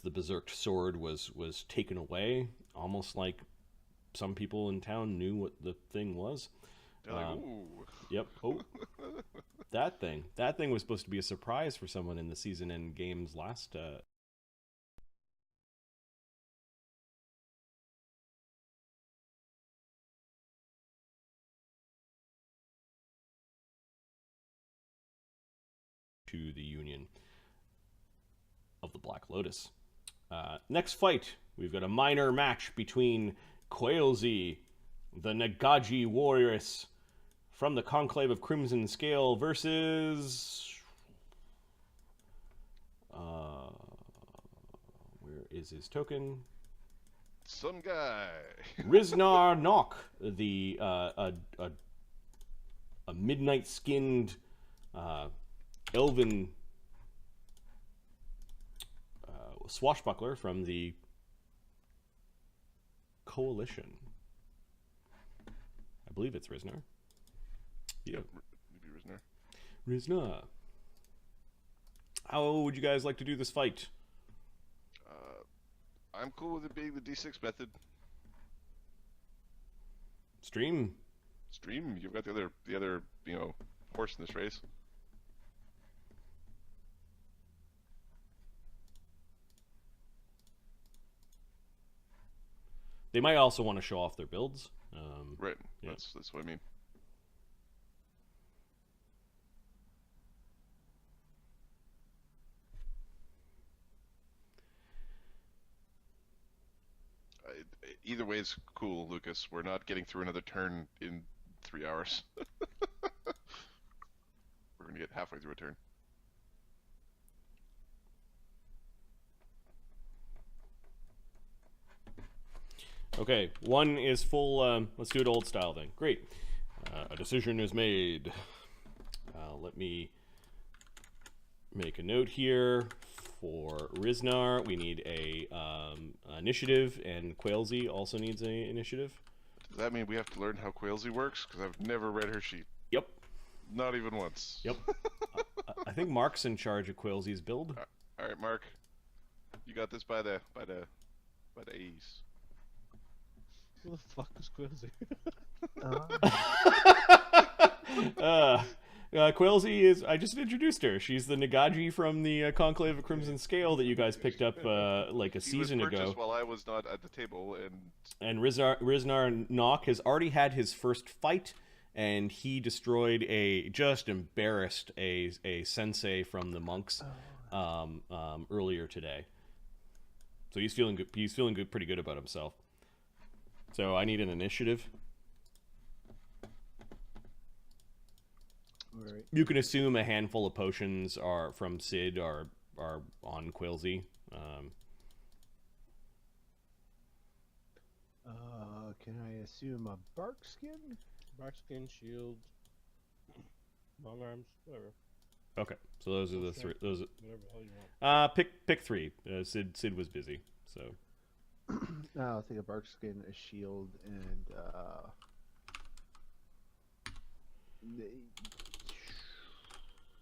the berserked sword was taken away, almost like some people in town knew what the thing was. They're like, ooh. Yep. Oh, that thing. That thing was supposed to be a surprise for someone in the season end games last. To the Union of the Black Lotus. Next fight, we've got a minor match between Quailsy, the Nagaji Warriors from the Conclave of Crimson Scale, versus... where is his token? Some guy. Riznar Nock, the a midnight-skinned elven swashbuckler from the Coalition. I believe it's Riznar. Yeah. Maybe Riznar. Riznar. How would you guys like to do this fight? I'm cool with it being the D6 method. Stream. You've got the other, horse in this race. They might also want to show off their builds. Right. Yeah. That's what I mean. Either way is cool, Lucas. We're not getting through another turn in 3 hours. We're going to get halfway through a turn. Okay, one is full. Let's do it old style then. Great. A decision is made. Let me make a note here. For Riznar, we need a initiative, and Quailsy also needs an initiative. Does that mean we have to learn how Quailsy works? Because I've never read her sheet. Yep. Not even once. Yep. I think Mark's in charge of Quailsy's build. All right, Mark. You got this by the A's. Who the fuck is Quilsy? Quailsy is... I just introduced her. She's the Nagaji from the Conclave of Crimson Scale that you guys picked up like a season ago. While I was not at the table, and Riznar Nock has already had his first fight, and he destroyed just embarrassed a sensei from the monks earlier today. So he's feeling good. He's feeling good, pretty good about himself. So I need an initiative. Right. You can assume a handful of potions are from Cid are on Quailsy. Can I assume a bark skin? Bark skin, shield, long arms, whatever. Okay, so those are the three. Those Whatever the hell you want. pick three. Cid was busy, so. I'll take a bark skin, a shield, and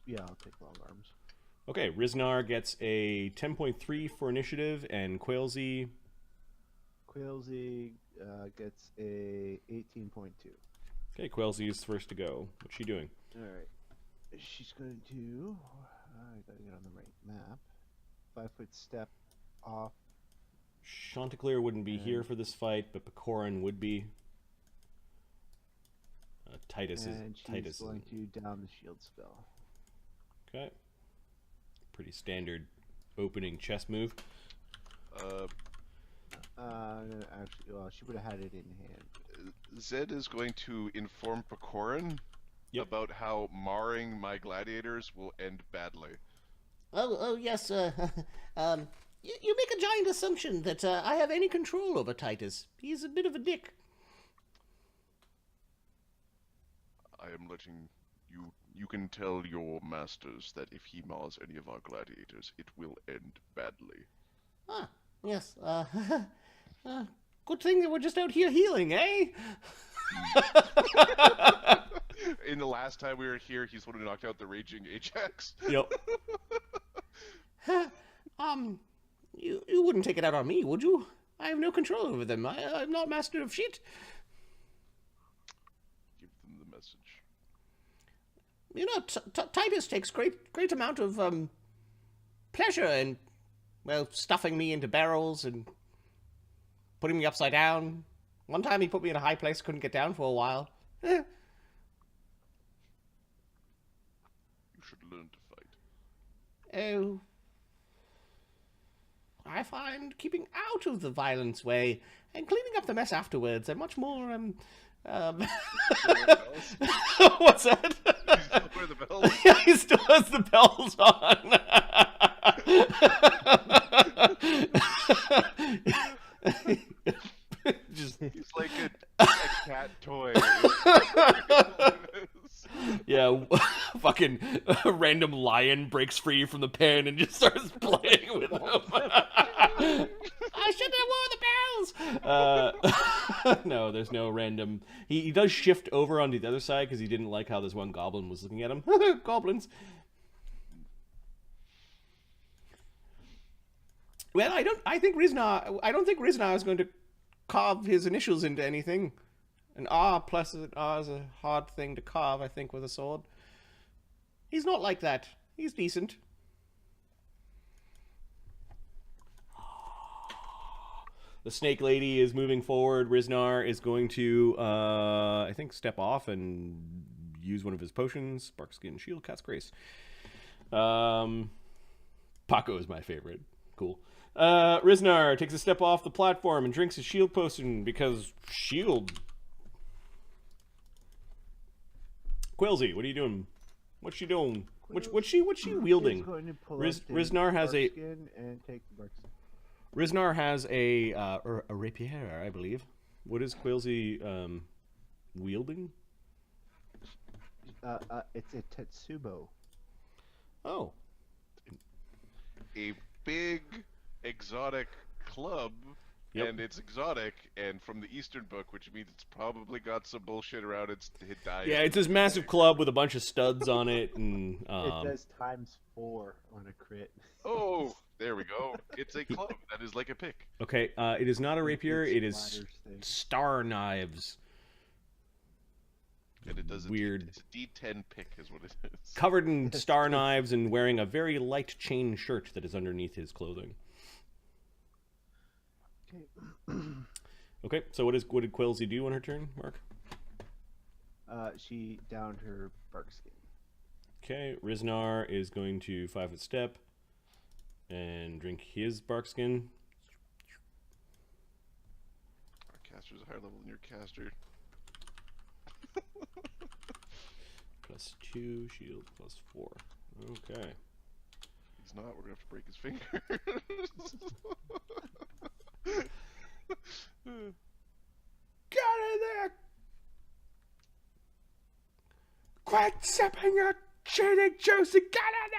yeah, I'll take long arms. Okay, Riznar gets a 10.3 for initiative, and Quailsy gets a 18.2. Okay, Quailsy is first to go. What's she doing? All right, she's going to. I gotta get on the right map. 5-foot step off. Chanticleer wouldn't be here for this fight, but Pecorin would be. Titus and is. she's Titus going to down the shield spell. Okay. Pretty standard opening chess move. Actually, well, she would have had it in hand. Zed is going to inform Pecorin about how marring my gladiators will end badly. Oh, yes. You make a giant assumption that I have any control over Titus. He's a bit of a dick. I am letting you... You can tell your masters that if he mars any of our gladiators, it will end badly. Ah, yes. Good thing that we're just out here healing, eh? In the last time we were here, he's the one who knocked out the raging Ajax. Yep. You wouldn't take it out on me, would you? I have no control over them. I'm not master of shit. Give them the message. You know, Titus takes great amount of pleasure in, well, stuffing me into barrels and putting me upside down. One time he put me in a high place, couldn't get down for a while. You should learn to fight. Oh, I find keeping out of the violence way and cleaning up the mess afterwards are much more, What's that? You still wear the bells? Yeah, he still has the bells on. He's like a cat toy. Yeah, fucking random lion breaks free from the pen and just starts playing with them. I shouldn't have worn the bells. No, there's no random. He does shift over onto the other side because he didn't like how this one goblin was looking at him. Goblins. Well, I don't think Riznar is going to carve his initials into anything. An R plus an R is a hard thing to carve, I think, with a sword. He's not like that. He's decent. The snake lady is moving forward. Riznar is going to, I think, step off and use one of his potions. Spark Skin Shield, Cat's Grace. Paco is my favorite. Cool. Riznar takes a step off the platform and drinks his shield potion because shield. Quilzy, what are you doing? What's she doing? What's she wielding? Riznar has a and take the bark skin. Riznar has a rapier, I believe. What is Quilzy wielding? It's a Tetsubo. Oh. A big exotic club, Yep. and it's exotic and from the Eastern book, which means it's probably got some bullshit around its diet. Yeah, it's this massive club with a bunch of studs on it, and It does ×4 on a crit. Oh, there we go. It's a club that is like a pick. okay. It is not a rapier. It's It is ladders thing. star knives, And it does Weird. It's a D10 pick, is what it is. covered in star knives, and wearing a very light chain shirt that is underneath his clothing. Okay. Okay, so what did Quilzy do on her turn, Mark? She downed her bark skin. Okay, Riznar is going to 5-foot step and drink his bark skin. Our caster's a higher level than your caster. +2, shield +4. Okay. He's not. We're gonna have to break his fingers. Get in there! Quit sipping your cheating juice and get in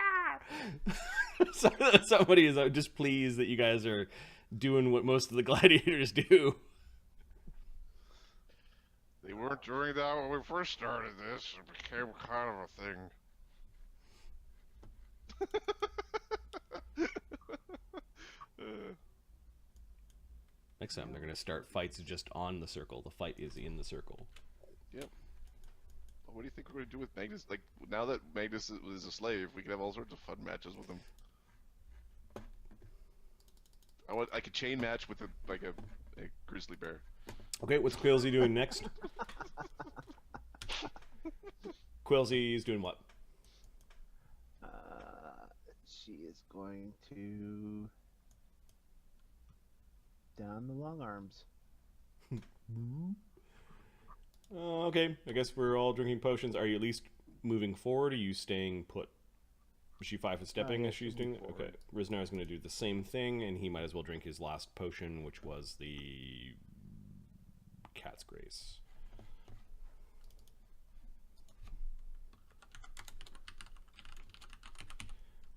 there! Somebody is just pleased that you guys are doing what most of the gladiators do. They weren't doing that when we first started this. It became kind of a thing. Next time they're going to start fights just on the circle. The fight is in the circle. Yep. Well, what do you think we're going to do with Magnus? Like, now that Magnus is a slave, we can have all sorts of fun matches with him. I could chain match with a grizzly bear. Okay, what's Quilzy doing next? Quilzy is doing what? She is going to down the long arms. Okay, I guess we're all drinking potions. Are you at least moving forward, or are you staying put? Is she 5-foot stepping yeah, as she's she'll doing move that? Okay, forward. Riznar is going to do the same thing, and he might as well drink his last potion, which was the Cat's Grace.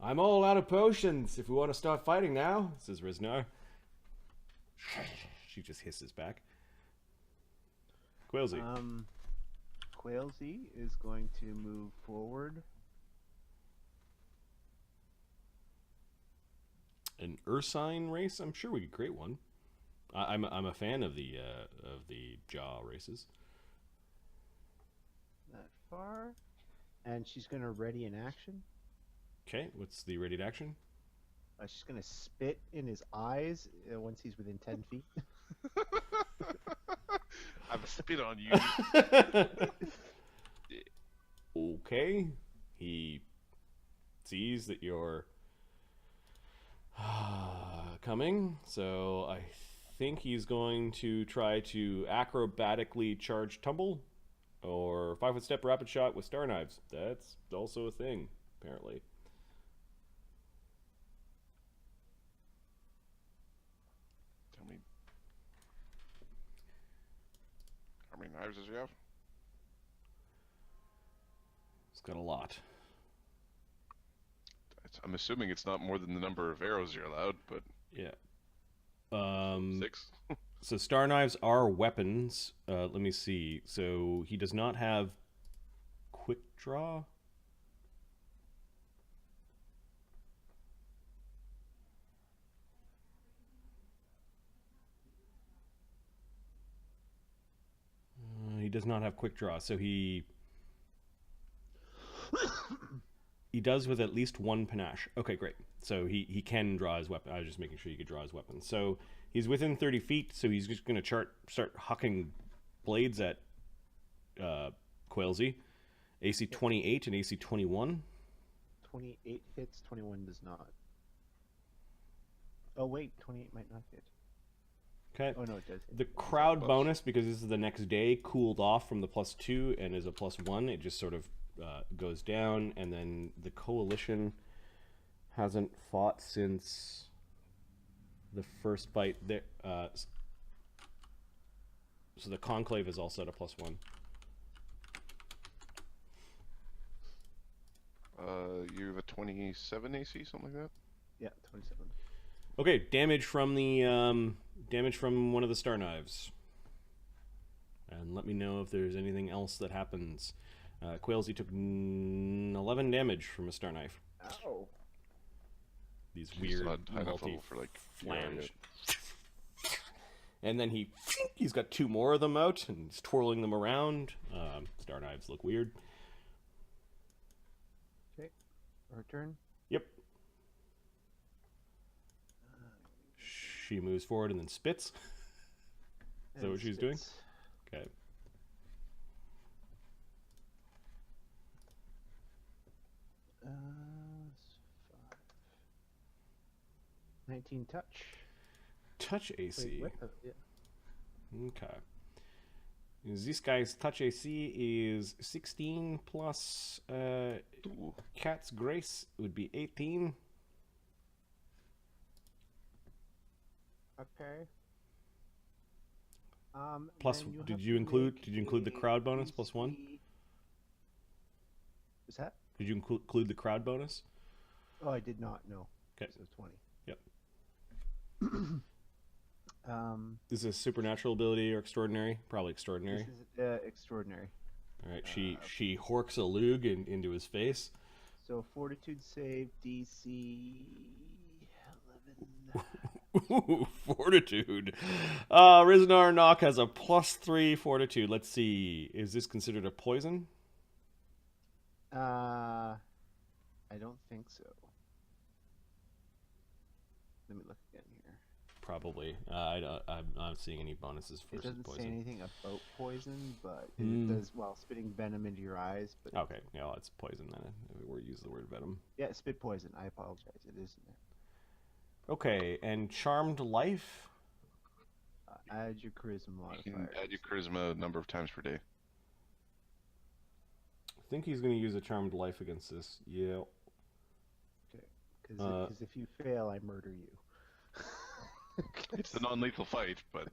I'm all out of potions. If we want to start fighting now, says Riznar. She just hisses back. Quilzy. Quailzy is going to move forward. An Ursine race? I'm sure we could create one. I'm a fan of the jaw races. That far. And she's going to ready an action. Okay, what's the ready to action? She's going to spit in his eyes once he's within 10 feet. I have a spit on you. Okay. He sees that you're coming, so I think he's going to try to acrobatically charge tumble or 5-foot step rapid shot with star knives. That's also a thing, apparently. Tell me. How many knives does he have? He's got a lot. I'm assuming it's not more than the number of arrows you're allowed, but Yeah. 6. So star knives are weapons. Let me see. So he does not have quick draw. He does not have quick draw. So he does with at least one panache. Okay, great. So he can draw his weapon. I was just making sure he could draw his weapon. So he's within 30 feet, so he's just going to start hucking blades at Quailsy. AC 28 and AC 21. 28 hits, 21 does not. Oh, wait, 28 might not hit. Okay. Oh, no, it does hit. The crowd bonus, because this is the next day, cooled off from the +2 and is a +1. It just sort of goes down, and then the coalition hasn't fought since the first fight there. So the conclave is also at a +1. You have a 27 AC, something like that? Yeah, 27. Okay, damage from one of the star knives, and let me know if there's anything else that happens. Quailsy took 11 damage from a star knife. Ow. These She's weird not high enough multi level for, like, flange. And then he's got 2 more of them out and he's twirling them around. Star knives look weird. Okay, our turn. Yep. She moves forward and then spits. Is that what she's doing? Okay. Uh, 19 touch. Touch AC. Wait, what? Yeah. Okay. This guy's touch AC is 16 plus Cat's Grace would be 18. Okay. Plus, then you'll did have you to include make the crowd bonus a +1? DC. Was that? Did you include the crowd bonus? Oh, I did not. No. Okay. So 20. Yep. This Is this a supernatural ability or extraordinary? Probably extraordinary. is extraordinary. All right. She horks a lug into his face. So fortitude save DC 11. Ooh, fortitude. Riznar Nock has a +3 fortitude. Let's see. Is this considered a poison? I don't think so. Let me look again here. Probably. I'm not seeing any bonuses for It doesn't poison. say anything about poison, but it does while spitting venom into your eyes. But Okay, no, it's poison then. We use the word venom. yeah, spit poison. I apologize. It is in there. Okay, and charmed life. Add your charisma You can modifier. add your charisma a number of times per day. I think he's going to use a charmed life against this. Yeah. Okay. Because if you fail, I murder you. It's a non-lethal fight, but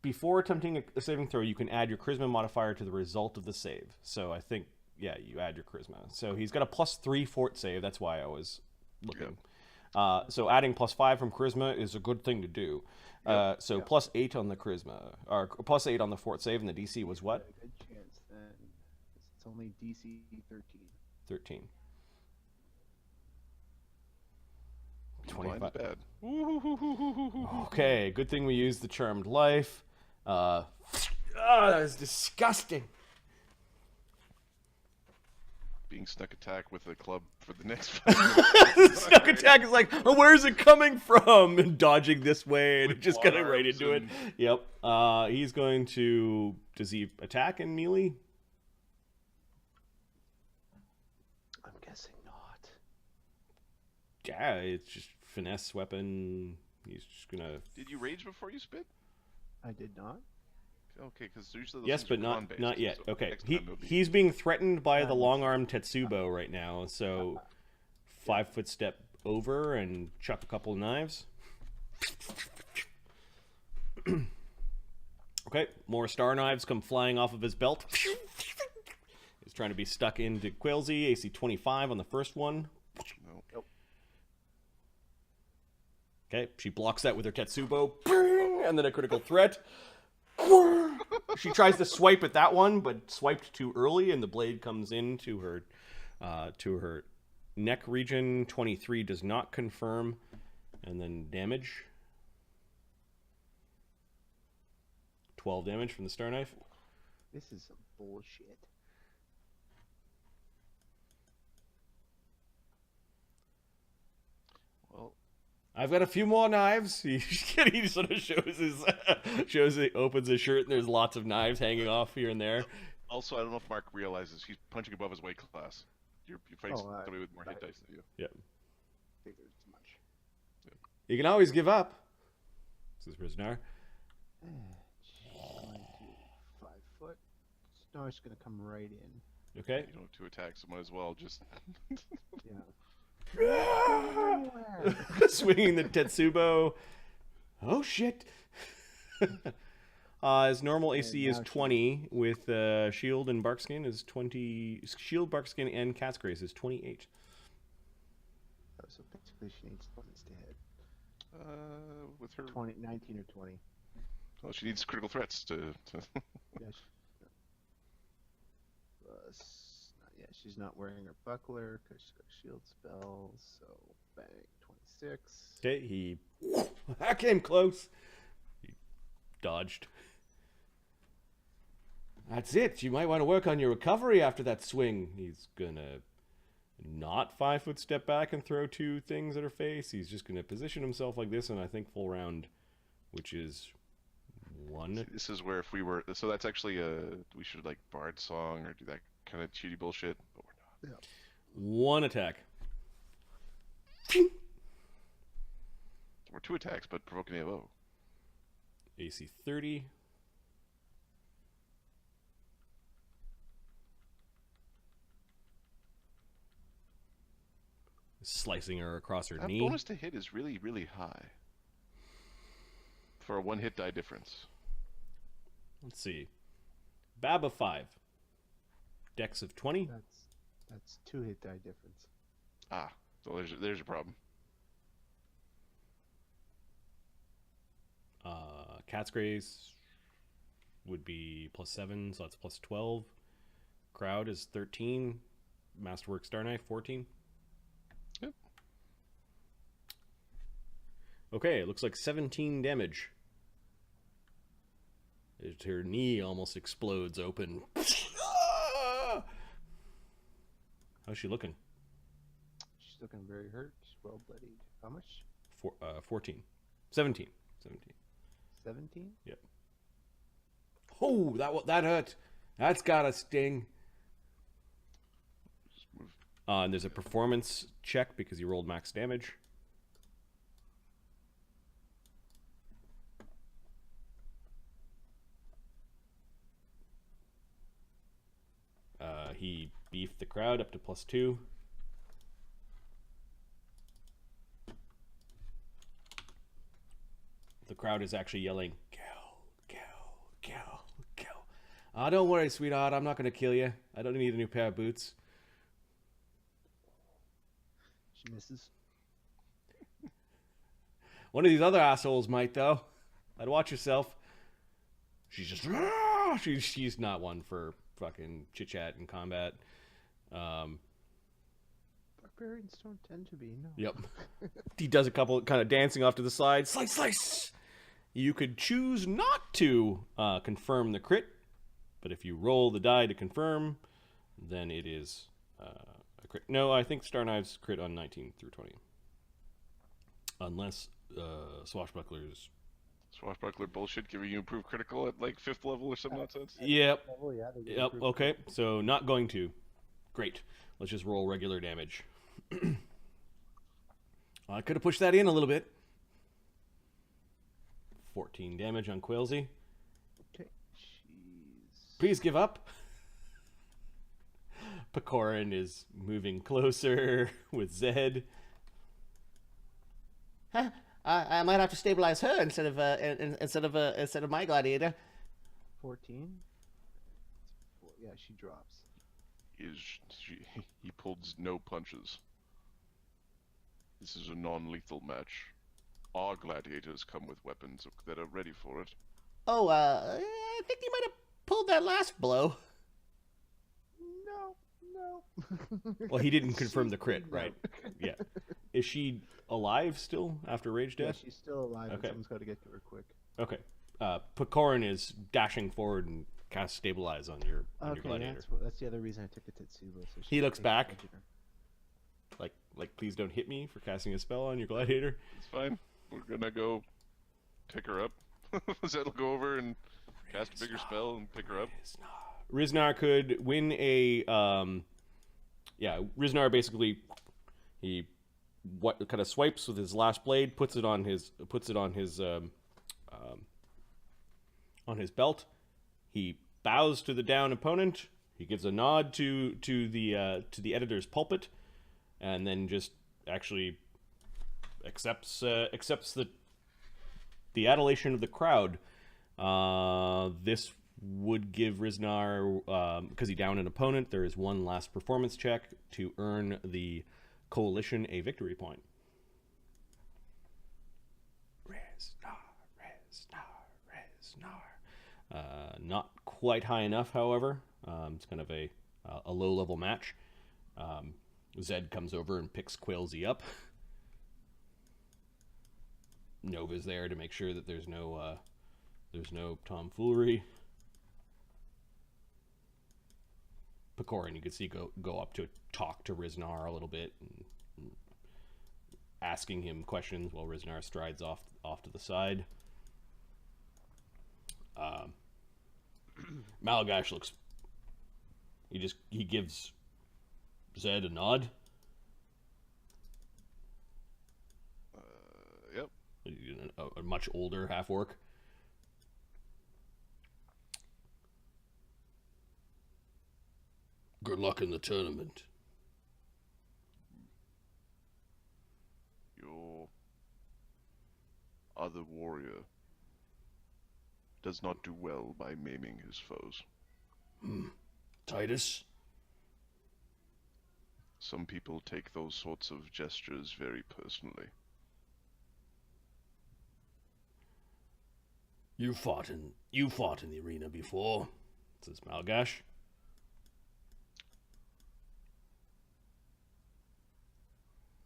Before attempting a saving throw, you can add your charisma modifier to the result of the save. So I think, yeah, you add your charisma. So he's got a +3 fort save. That's why I was looking. So adding +5 from charisma is a good thing to do. So +8 on the charisma, or +8 on the fort save, and the DC was what? A good chance then. It's only DC 13. 13. Blind is 25. bad. Okay, good thing we used the Charmed Life. That was disgusting. Being snuck attack with a club for the next 5 minutes. Snuck attack is like, oh, where's it coming from? And dodging this way and With just long getting right arms into it. and- Yep. He's going to... Does he attack in melee? I'm guessing not. Yeah, it's just finesse weapon. He's just gonna... Did you rage before you spit? I did not. Okay, because usually those Yes, things but are not con-based, yet. so Okay, next time it'll be- he's being threatened by the long-armed Tetsubo right now, so 5-foot step over and chuck a couple of knives. Okay, more star knives come flying off of his belt. He's trying to be stuck into Quailsy, AC 25 on the first one. Nope. Okay, she blocks that with her Tetsubo, and then a critical threat. She tries to swipe at that one, but swiped too early, and the blade comes into her neck region. 23 does not confirm, and then damage. 12 damage from the star knife. This is some bullshit. Well, I've got a few more knives. He sort of opens his shirt, and there's lots of knives hanging off here and there. also, I don't know if Mark realizes he's punching above his weight class. You're fighting somebody with more hit dice than you. Yep. Figured as much. You can always give up, says Prisoner. Going to 5 foot. Snar's gonna come right in. Okay. You don't have to attack someone as well. Just Yeah. Swinging the Tetsubo. Oh, shit. His normal AC is now 20 with shield and barkskin is 20. Shield, barkskin, and cat's grace is 28. Oh, so basically she needs 20s to hit. with her. 19 or 20. Well, she needs critical threats to. Yeah. Yeah, she's not wearing her buckler because she's got shield spells. So bang, 26. Okay, that came close. He dodged. That's it. You might want to work on your recovery after that swing. He's gonna not 5-foot step back and throw 2 things at her face. He's just gonna position himself like this, and I think full round, which is 1. This is where if we were. So that's actually we should like bard song or do that kind of cheaty bullshit, but we're not. Yeah. 1 attack. We're 2 attacks, but provoking AO. AC 30. Slicing her across her That knee. bonus to hit is really, really high for a 1-hit die difference. Let's see. Bab of 5. Dex of 20. That's 2 hit die difference. Ah, so there's your problem. Cat's Grace would be +7, so that's +12. Crowd is 13. Masterwork Star Knife 14. Yep. Okay, it looks like 17 damage. Her knee almost explodes open. How's she looking? She's looking very hurt. She's well bloodied. How much? 14. 17. 17? Yep. Oh, that hurt. That's got a sting. Just move. And there's a performance check because you rolled max damage. He beefed the crowd up to +2. The crowd is actually yelling, "Kill, kill, kill, kill." Don't worry, sweetheart. I'm not going to kill you. I don't need a new pair of boots. She misses. One of these other assholes might, though. I'd watch yourself. She's just... She's not one for fucking chit-chat and combat. Fuck barbarians don't tend to be, no. Yep. He does a couple kind of dancing off to the side. Slice, slice! You could choose not to confirm the crit, but if you roll the die to confirm, then it is a crit. No, I think Star Knives crit on 19 through 20. Unless Swashbuckler's... Swashbuckler bullshit giving you improved critical at like 5th level or some nonsense? Yep. Oh, yeah, they get Yep, improved. okay. So not going to. Great. Let's just roll regular damage. I could have pushed that in a little bit. 14 damage on Quailsy. Okay, jeez. Please give up. Pecorin is moving closer with Zed. Huh? I might have to stabilize her instead of my gladiator. 14? Yeah, she drops. He pulls no punches. This is a non-lethal match. Our gladiators come with weapons that are ready for it. Oh, I think you might have pulled that last blow. No. Well, he didn't confirm the crit, right? Yeah. Is she alive still after Rage Yeah, Death? she's still alive, Okay. and someone's got to get to her quick. Okay. Pecorin is dashing forward and cast Stabilize on your Okay, gladiator. that's the other reason I took it to Tsuba. So He looks back. Edge of her. Like, please don't hit me for casting a spell on your gladiator. It's fine. We're gonna go pick her up. Zed will go over and cast a bigger spell and pick her up. Riznar could win a Riznar basically kind of swipes with his last blade, puts it on his belt. He bows to the down opponent. He gives a nod to the editor's pulpit, and then just actually accepts the adulation of the crowd. This would give Riznar, because he downed an opponent, there is one last performance check to earn the coalition a victory point. Riznar. Not quite high enough, however. It's kind of a low-level match. Zed comes over and picks Quailsy up. Nova's there to make sure that there's no tomfoolery. Pecorin, you can see go up to talk to Riznar a little bit, and asking him questions while Riznar strides off to the side. Malagash looks. He gives Zed a nod. Yep. A much older half-orc. Good luck in the tournament. Your other warrior does not do well by maiming his foes. Titus? Some people take those sorts of gestures very personally. You fought in the arena before, says Malgash.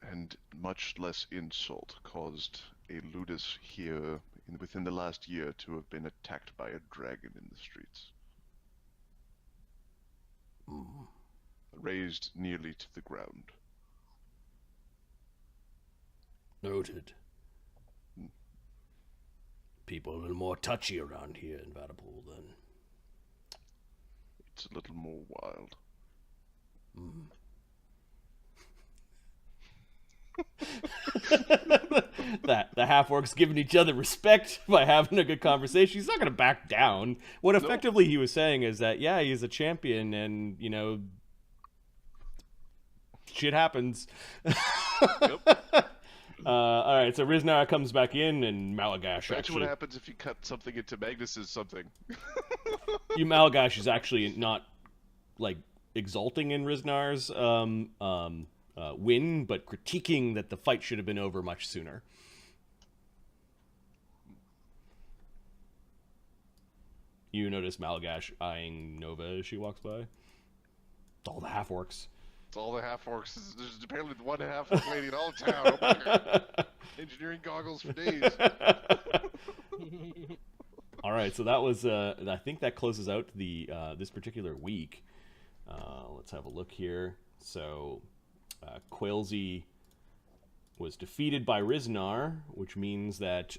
And much less insult caused a ludus here within the last year to have been attacked by a dragon in the streets. Raised nearly to the ground. Noted. People a little more touchy around here in Vatapul than... It's a little more wild. The half-orcs giving each other respect by having a good conversation. He's not going to back down. What effectively he was saying is that, yeah, he's a champion and, shit happens. Yep. All right, so Riznar comes back in and Malagash Imagine actually... what happens if you cut something into Magnus's something. Malagash is actually not, exulting in Riznar's win, but critiquing that the fight should have been over much sooner. You notice Malagash eyeing Nova as she walks by. All the half-orcs. It's all the half orcs. There's apparently one half orc lady in all of town. Oh my god. Engineering goggles for days. All right, so that was. I think that closes out the this particular week. Let's have a look here. So, Quailsy was defeated by Riznar, which means that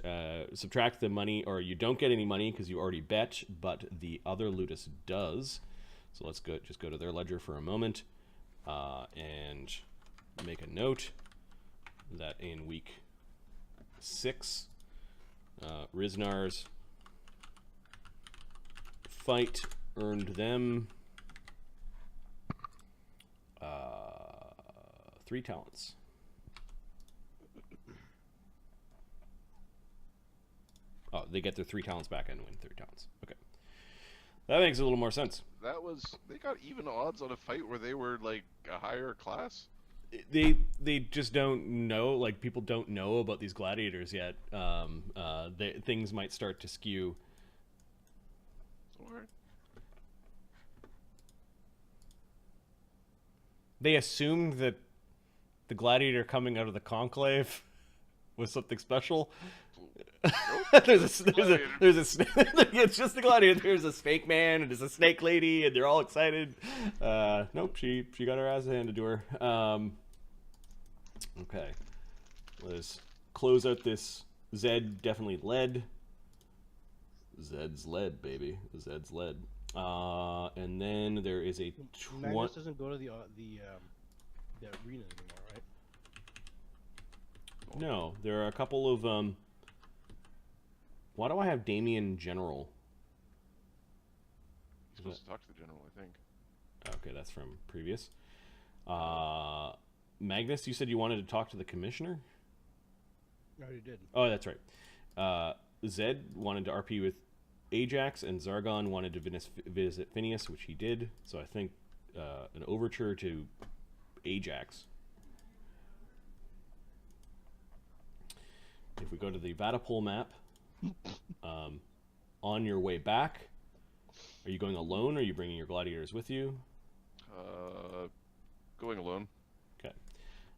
subtract the money, or you don't get any money because you already bet, but the other Ludus does. So let's just go to their ledger for a moment and make a note that in week 6, Riznar's fight earned them 3 talents. Oh, they get their 3 talents back and win 3 talents. Okay. That makes a little more sense. They got even odds on a fight where they were like a higher class. They just don't know, like people don't know about these gladiators yet. Things might start to skew. Or They assumed that the gladiator coming out of the conclave was something special. There's a it's just the gladiator. There's a snake man and there's a snake lady and they're all excited. Nope, she got her ass handed to her. Okay, let's close out this. Zed definitely led. Zed's led, baby. Zed's led. And then there is a Magnus doesn't go to the arena anymore, right? No, there are a couple of why do I have Damian General? he's supposed to talk to the general, I think. Okay, that's from previous. Magnus, you said you wanted to talk to the commissioner? I already did. Oh, that's right. Zed wanted to RP with Ajax, and Zargon wanted to visit Phineas, which he did. So I think an overture to Ajax. If we go to the Vatapole map, on your way back, are you going alone, or are you bringing your gladiators with you? Going alone. Okay.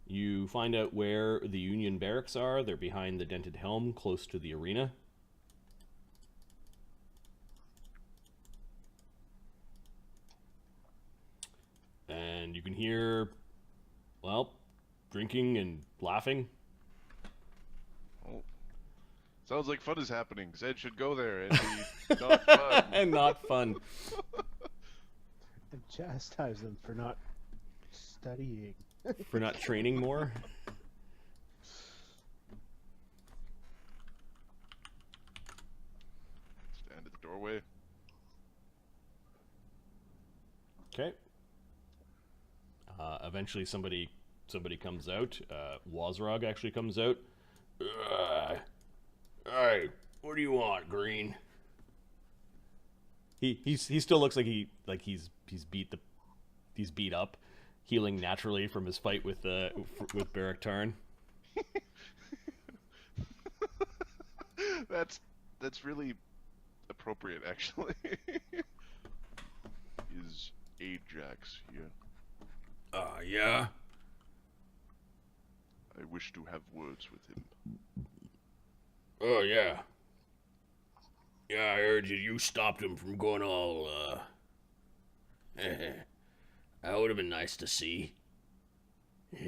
You find out where the Union barracks are. They're behind the dented helm, close to the arena. And you can hear, well, drinking and laughing. Oh. Sounds like fun is happening. Zed should go there and be not fun. And not fun. And chastise them for not studying. For not training more. Stand at the doorway. Okay. Eventually somebody comes out. Wazrog actually comes out. Hey, what do you want, Green? He still looks like he's beat up, healing naturally from his fight with Barak Tarn. That's really appropriate, actually. Is Ajax here? Yeah. I wish to have words with him. Oh, yeah. Yeah, I heard you stopped him from going all, That would have been nice to see. I'll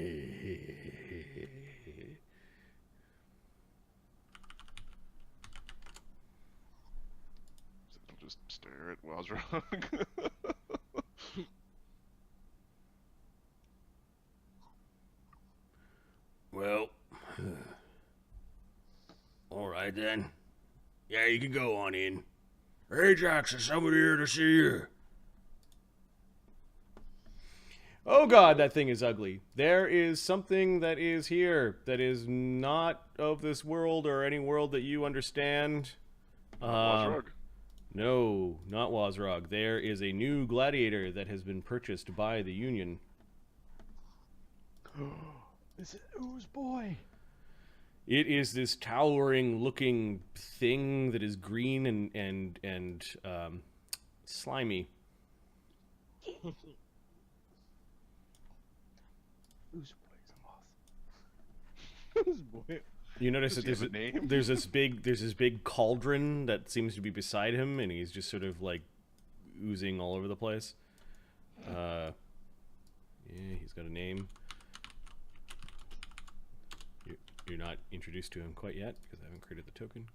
just stare at Wazrog. Well, all right then. Yeah, you can go on in. Ajax, there's somebody here to see you. Oh god, that thing is ugly. There is something that is here that is not of this world or any world that you understand. Wazrog. No, not Wazrog. There is a new gladiator that has been purchased by the Union. Is it Ooze Boy? It is this towering-looking thing that is green and slimy. Ooze boy is a moth. This boy. You notice Does that he have a name? there's this big cauldron that seems to be beside him, and he's just sort of like oozing all over the place. Yeah, he's got a name. You're not introduced to him quite yet because I haven't created the token.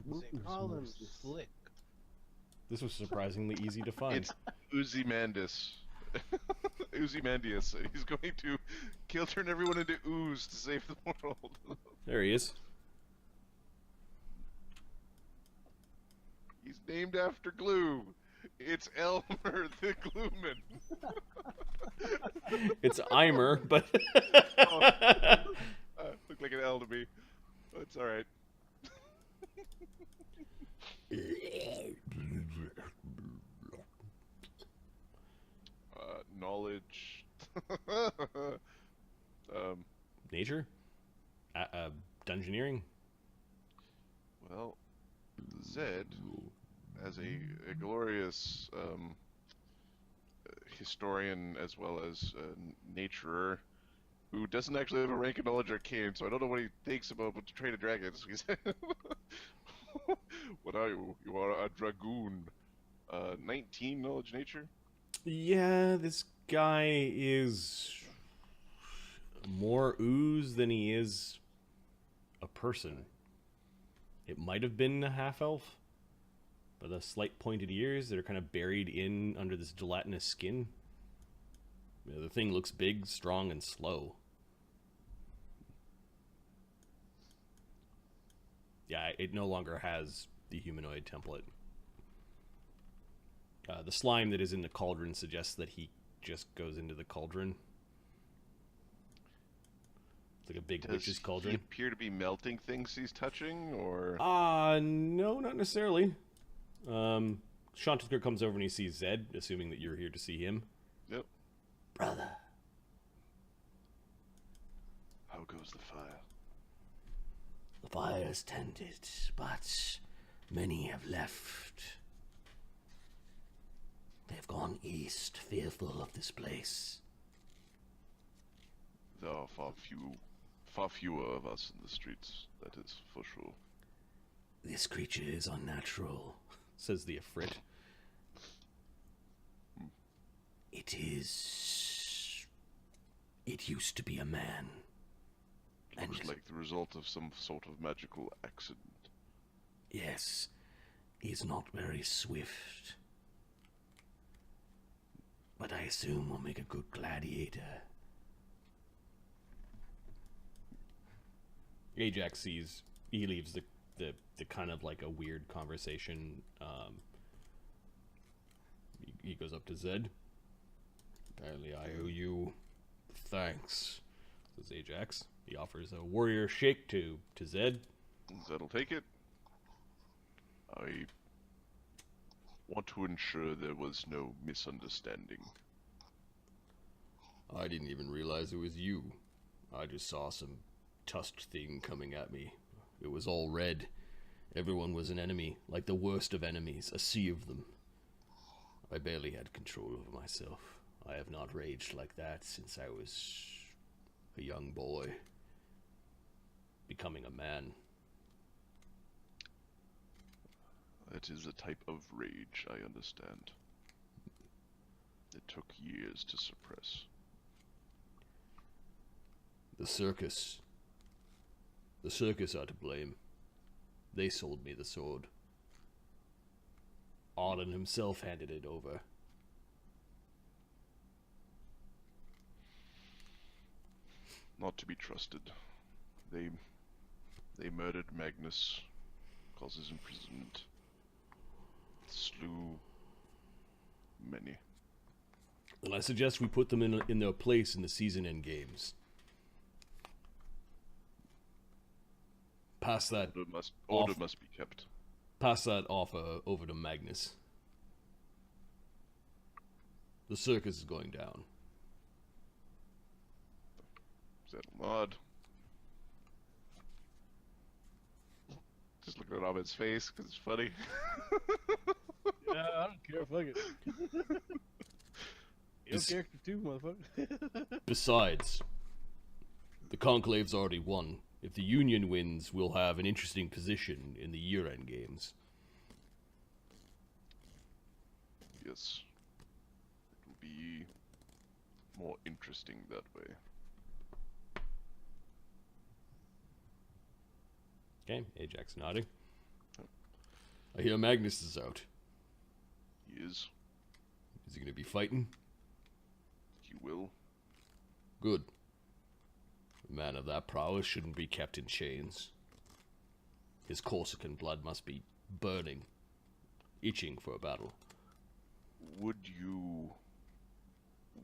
They call him Slick. This was surprisingly easy to find. It's Ozymandias. Ozymandias. He's going to turn everyone into ooze to save the world. There he is. He's named after glue. It's Elmer the Glueman. It's Eimer, but Looked like an L to me. It's alright. Knowledge. nature, dungeoneering. Well, Zed, as a glorious historian as well as naturer, who doesn't actually have a rank in knowledge arcane, so I don't know what he thinks about to train dragons. What are you? You are a dragoon. 19 knowledge nature? Yeah, this guy is more ooze than he is a person. It might have been a half-elf, but the slight pointed ears that are kind of buried in under this gelatinous skin. You know, the thing looks big, strong, and slow. Yeah, it no longer has the humanoid template. The slime that is in the cauldron suggests that he just goes into the cauldron. It's like a big witch's Does he cauldron. appear to be melting things he's touching, or...? No, not necessarily. Chanticleer comes over and he sees Zed, assuming that you're here to see him. Yep. Brother, How goes the fire? the fire is tended, but many have left. They've gone east, fearful of this place. There are far fewer of us in the streets, that is for sure. This creature is unnatural. Says the Ifrit. It is... It used to be a man. And Looks like the result of some sort of magical accident. yes, he's not very swift. But I assume will make a good gladiator. Ajax sees, he leaves the kind of like a weird conversation. He goes up to Zed. Apparently I owe you thanks, says Ajax. He offers a warrior shake to Zed. Zed'll take it. I want to ensure there was no misunderstanding. I didn't even realize it was you. I just saw some tusked thing coming at me. It was all red. Everyone was an enemy, like the worst of enemies, a sea of them. I barely had control over myself. I have not raged like that since I was a young boy. Becoming a man. That is a type of rage, I understand. It took years to suppress. The circus. The circus are to blame. They sold me the sword. Arlen himself handed it over. Not to be trusted. They murdered Magnus, caused his imprisonment, slew many. And I suggest we put them in their place in the season end games. Pass that Order must be kept. Pass that offer over to Magnus. The circus is going down. Zed'll nod. Just looking at Ahmed's face because it's funny. Yeah, I don't care. Fuck it. Your This- character too, motherfucker. Besides, The Conclave's already won. If the Union wins, we'll have an interesting position in the year-end games. Yes. It will be more interesting that way. Okay, Ajax nodding. I hear Magnus is out. He is. Is he going to be fighting? He will. Good. A man of that prowess shouldn't be kept in chains. His Corsican blood must be burning, itching for a battle. Would you...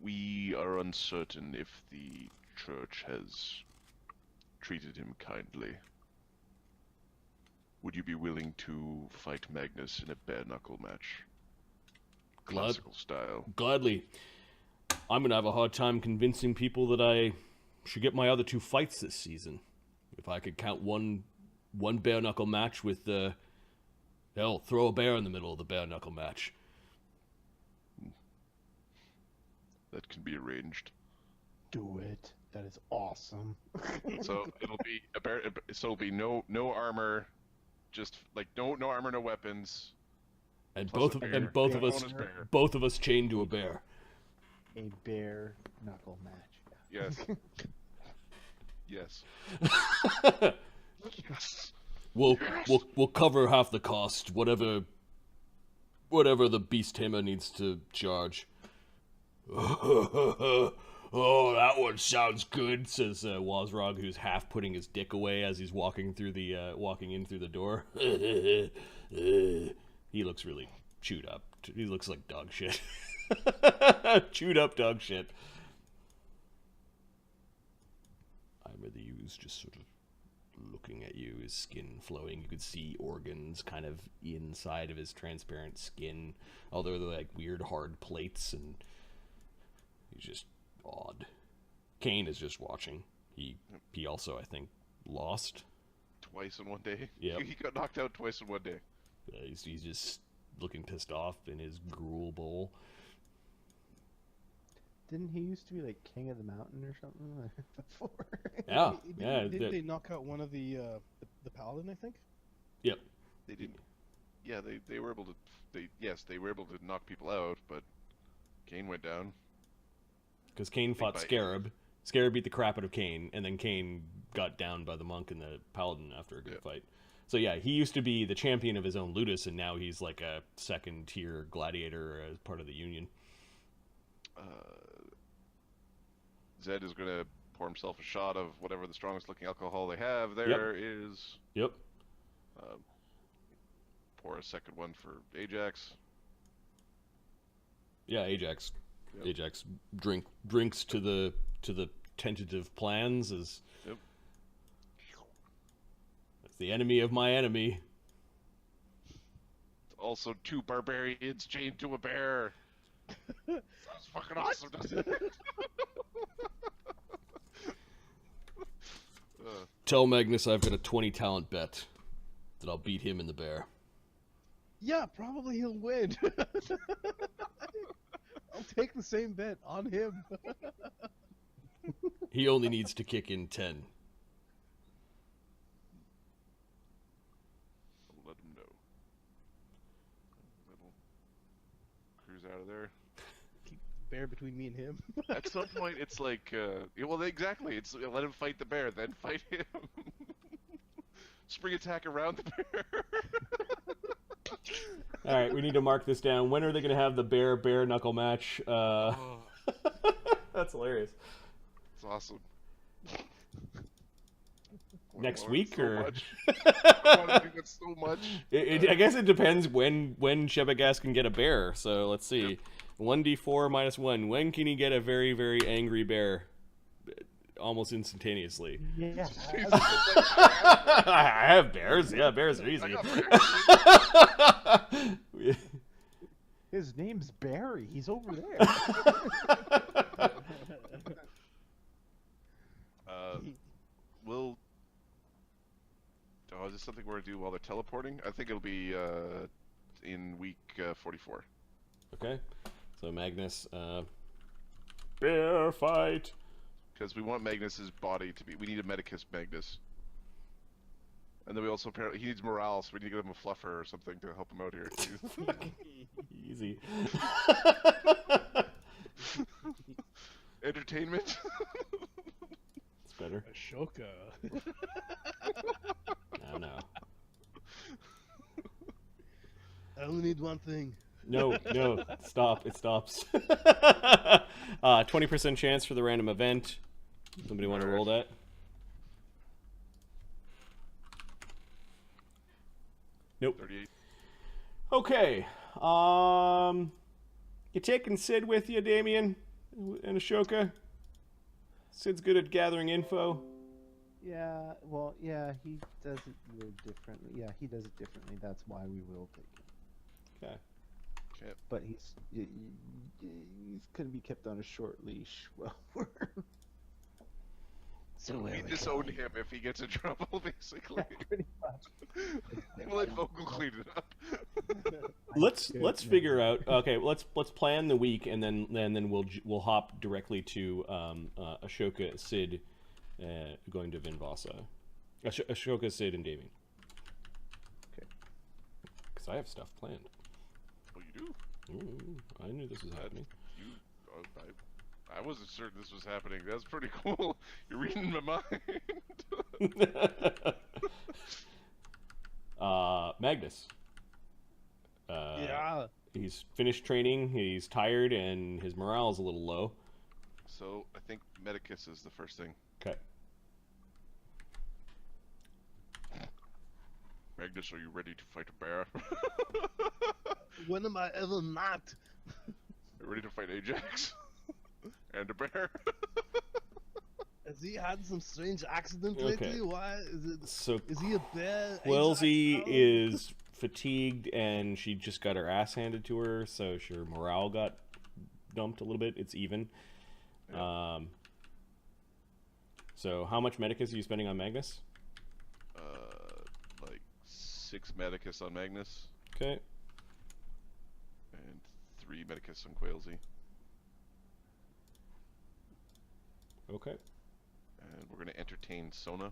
We are uncertain if the church has treated him kindly. Would you be willing to fight Magnus in a bare-knuckle match? Classical style. Gladly. I'm going to have a hard time convincing people that I should get my other 2 fights this season. If I could count one bare-knuckle match with the... Hell, throw a bear in the middle of the bare-knuckle match. That can be arranged. Do it. That is awesome. So it'll be a bear. So it'll be no armor, just like no armor, no weapons. And Plus both of us chained to a bear. A bare knuckle match. Yes. Yes. Yes. We'll cover half the cost, whatever the beast hammer needs to charge. Oh, that one sounds good, says Wazrog, who's half putting his dick away as he's walking in through the door. He looks really chewed up. He looks like dog shit. Chewed up dog shit. Impe the U's just sort of looking at you, his skin flowing. You could see organs kind of inside of his transparent skin, although they're like weird hard plates, and he's just odd. Kane is just watching. He also, I think, lost Twice in one day. Yep. He got knocked out twice in one day. He's just looking pissed off in his gruel bowl. Didn't he used to be like king of the mountain or something before? Yeah, Didn't they knock out one of the paladin? I think. Yep. They didn't. Yeah, they were able to. They were able to knock people out, but Kane went down. Because Kane fought Scarab. Scarab beat the crap out of Kane, and then Kane got down by the monk and the paladin after a good fight. So yeah, he used to be the champion of his own Ludus, and now he's like a second-tier gladiator as part of the Union. Zed is going to pour himself a shot of whatever the strongest-looking alcohol they have. There is. Yep. Pour a second one for Ajax. Yeah, Ajax. Yep. Ajax drinks to the tentative plans as the enemy of my enemy. Also, 2 barbarians chained to a bear. Sounds fucking awesome, doesn't it? Tell Magnus I've got a 20 talent bet that I'll beat him in the bear. Yeah, probably he'll win. I'll take the same bet on him. He only needs to kick in 10. I'll let him know. Little cruise out of there. Keep the bear between me and him. At some point, it's like, well, exactly. It's let him fight the bear, then fight him. Spring attack around the bear. All right, we need to mark this down. When are they going to have the bare knuckle match? That's hilarious. It's awesome. Next week, or I want to do it so much. I guess it depends when Shebegas can get a bear. So let's see, 1d4 minus 1. When can he get a very, very angry bear? Almost instantaneously. Yeah. I have bears. Yeah, bears are easy. His name's Barry. He's over there. Is this something we're going to do while they're teleporting? I think it'll be in week 44. Okay. So Magnus, bear fight. Because we want Magnus's body to be. We need a Medicus Magnus. And then we also apparently he needs morale, so we need to give him a fluffer or something to help him out here. Easy. Entertainment. It's better. Ashoka. No. I only need one thing. No. Stop. It stops. 20% chance for the random event. Somebody want to roll that? Nope. 38. Okay. You taking Cid with you, Damian and Ashoka? Sid's good at gathering info. Yeah, well, yeah, he does it a little differently. Yeah, he does it differently. That's why we will take him. Okay. Okay. But he's going to be kept on a short leash. Well, we're... So We disown him if he gets in trouble, basically. pretty much. We'll let Vogel clean it up. Let's figure out. Okay, let's plan the week, and then we'll hop directly to Ashoka, Cid, going to Vin Vossa. Ashoka, Cid, and Damian. Okay. Because I have stuff planned. Oh, you do? I knew this was happening. I wasn't certain this was happening. That's pretty cool. You're reading my mind. Magnus. Yeah. He's finished training. He's tired, and his morale is a little low. So I think Medicus is the first thing. Okay. Magnus, are you ready to fight a bear? When am I ever not? Are you ready to fight Ajax? And a bear? Has he had some strange accident Okay. lately? Why is it? So Is he a bear? Wellesley Ajax? is fatigued, and she just got her ass handed to her, so her morale got dumped a little bit. It's even. Yeah. So how much Medicus are you spending on Magnus? Like 6 Medicus on Magnus, Okay. and 3 Medicus on Quailsy. Okay. And we're going to entertain Sona.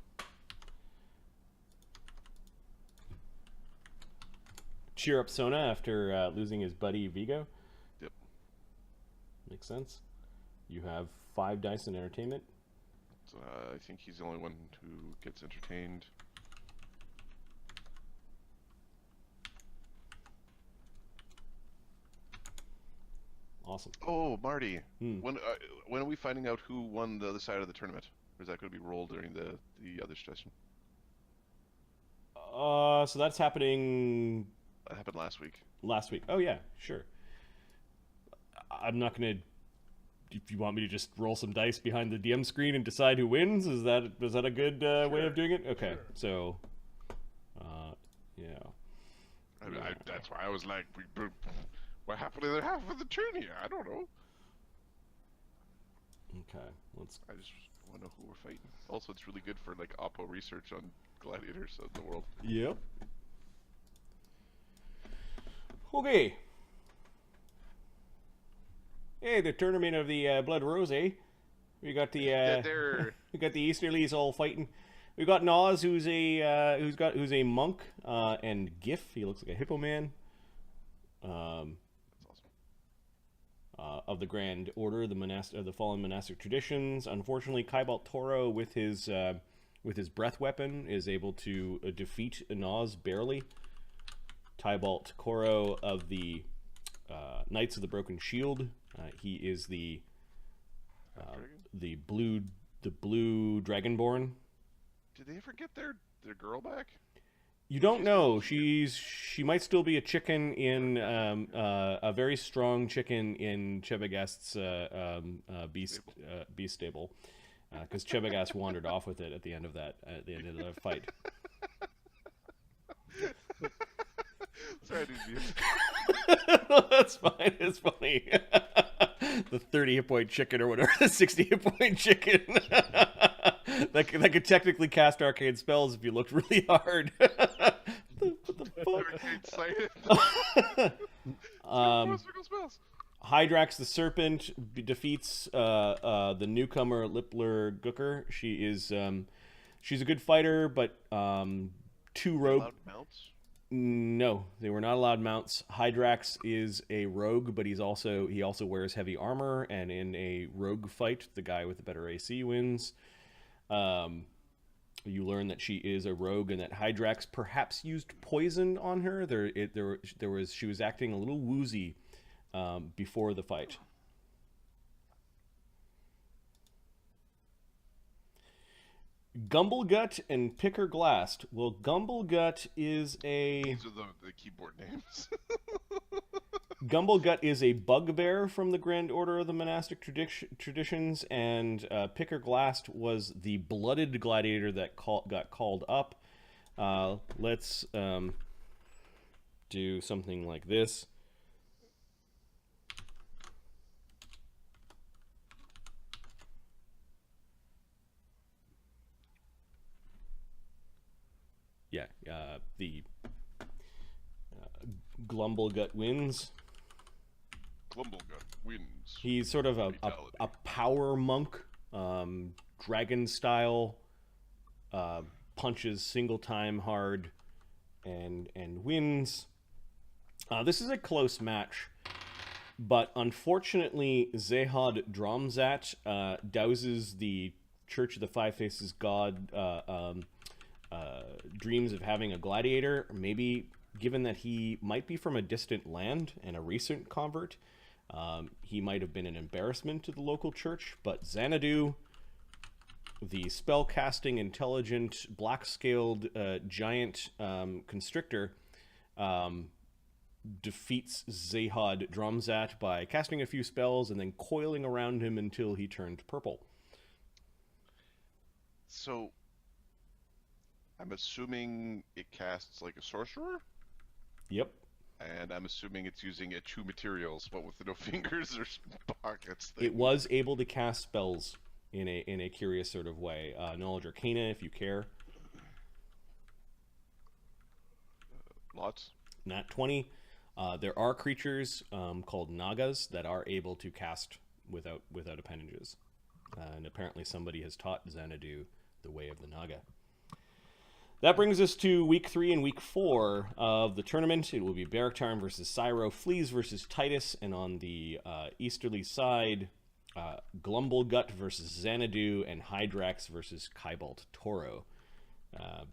Cheer up Sona after losing his buddy Vigo. Yep. Makes sense. You have 5 dice in entertainment. So, I think he's the only one who gets entertained. Awesome. Oh, Marty. Hmm. When are we finding out who won the other side of the tournament? Or is that going to be rolled during the other session? So that's happening That happened last week. last week. Oh yeah, sure. I'm not gonna. If you want me to just roll some dice behind the DM screen and decide who wins, is that a good way of doing it? Okay, Sure. so, yeah. That's why I was like, what happened to the half of the tourney? I don't know. Okay, let's. I just want to know who we're fighting. Also, it's really good for like Oppo research on gladiators of the world. Yep. Okay. Hey, the tournament of the Blood Rose, eh? We got the we got the Easterlies all fighting. We got Nas, who's a monk, and Gif. He looks like a hippo man. That's awesome. Of the Grand Order, the fallen monastic traditions. Unfortunately, Kaibalt Toro with his breath weapon is able to defeat Nas barely. Tybalt Koro of the Knights of the Broken Shield. He is the blue Dragonborn. Did they ever get their girl back? You don't know. She might still be a chicken in a very strong chicken in Chebagast's beast stable, because Chebagast wandered off with it at the end of the fight. Sorry, I didn't mean That's fine. It's funny. The 30 hit point chicken or whatever, the 60 hit point chicken. that could technically cast arcane spells if you looked really hard. What the fuck? Excited. Um, Circle spells. Hydrax the Serpent defeats the newcomer Lippler Gooker. She's a good fighter, but two rogue. Allowed mounts? No, they were not allowed mounts. Hydrax is a rogue, but he also wears heavy armor, and in a rogue fight, the guy with the better AC wins. You learn that she is a rogue and that Hydrax perhaps used poison on her. She was acting a little woozy before the fight. Gumblegut and Pickerglast. Well, Gumblegut is a... These are the keyboard names. Gumblegut is a bugbear from the Grand Order of the Monastic Traditions, and Pickerglast was the blooded gladiator that got called up. Let's do something like this. Yeah, the Glumblegut wins. Glumblegut wins. He's sort of a power monk, dragon style, punches single time hard, and wins. This is a close match, but unfortunately Zehad Dromzat douses the Church of the Five Faces God dreams of having a gladiator. Maybe given that he might be from a distant land and a recent convert, he might have been an embarrassment to the local church, but Xanadu, the spell-casting, intelligent, black-scaled giant constrictor, defeats Zehad Dromzat by casting a few spells and then coiling around him until he turned purple. So, I'm assuming it casts like a sorcerer? Yep. And I'm assuming it's using two materials, but with no fingers or pockets. It was able to cast spells in a curious sort of way. Knowledge Arcana, if you care. Lots. Nat 20. There are creatures called Nagas that are able to cast without appendages. And apparently somebody has taught Xanadu the way of the Naga. That brings us to week 3 and week 4 of the tournament. It will be Baraktarn versus Cyro, Fleas versus Titus, and on the easterly side, Glumblegut versus Xanadu, and Hydrax versus Kybalt Toro.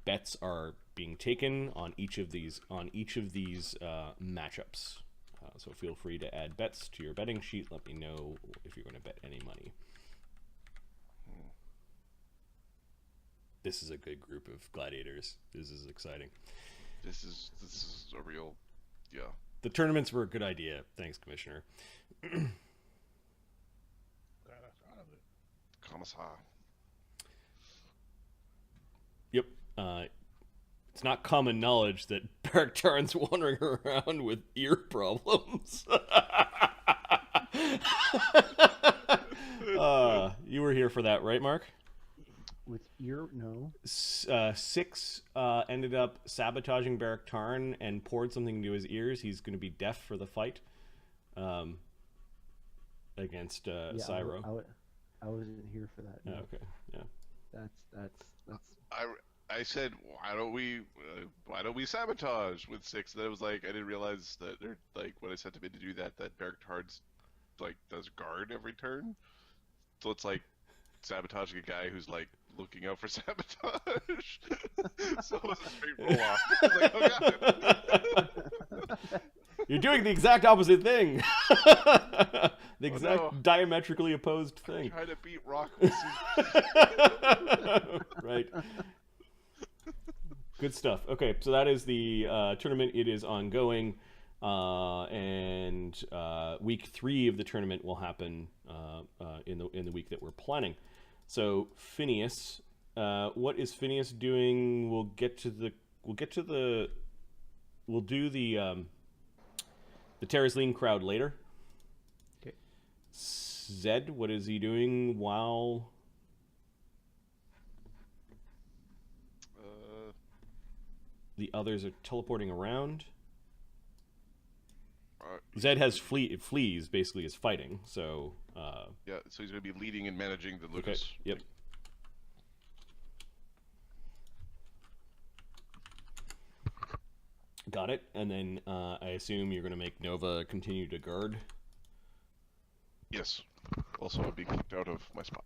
Bets are being taken on each of these matchups. So feel free to add bets to your betting sheet. Let me know if you're going to bet any money. This is a good group of gladiators. This is exciting. This is a real, yeah. The tournaments were a good idea. Thanks, Commissioner. Commissar. Yep. It's not common knowledge that Baraktarn's wandering around with ear problems. You were here for that, right, Mark? With ear, no. 6 ended up sabotaging Baraktarn and poured something into his ears. He's going to be deaf for the fight against Cyro. I wasn't here for that. No. Okay, yeah. That's. I said, why don't we sabotage with 6? And I was like, I didn't realize that they're like when I sent him in to do that Baraktarn's like does guard every turn, so it's like sabotaging a guy who's like looking out for sabotage. So it was a straight roll off. I was like, oh god. You're doing the exact opposite thing. The exact diametrically opposed thing. I'm trying to beat Rock with Right. Good stuff. Okay, so that is the tournament. It is ongoing, and week 3 of the tournament will happen in the week that we're planning. So Phineas, what is Phineas doing? We'll do the Terraslene crowd later. Okay. Zed, what is he doing while the others are teleporting around? Zed has fleas basically is fighting, so Yeah, so he's going to be leading and managing the okay. Lucas. Yep. Got it. And then I assume you're going to make Nova continue to guard. Yes. Also, I'd be kicked out of my spot.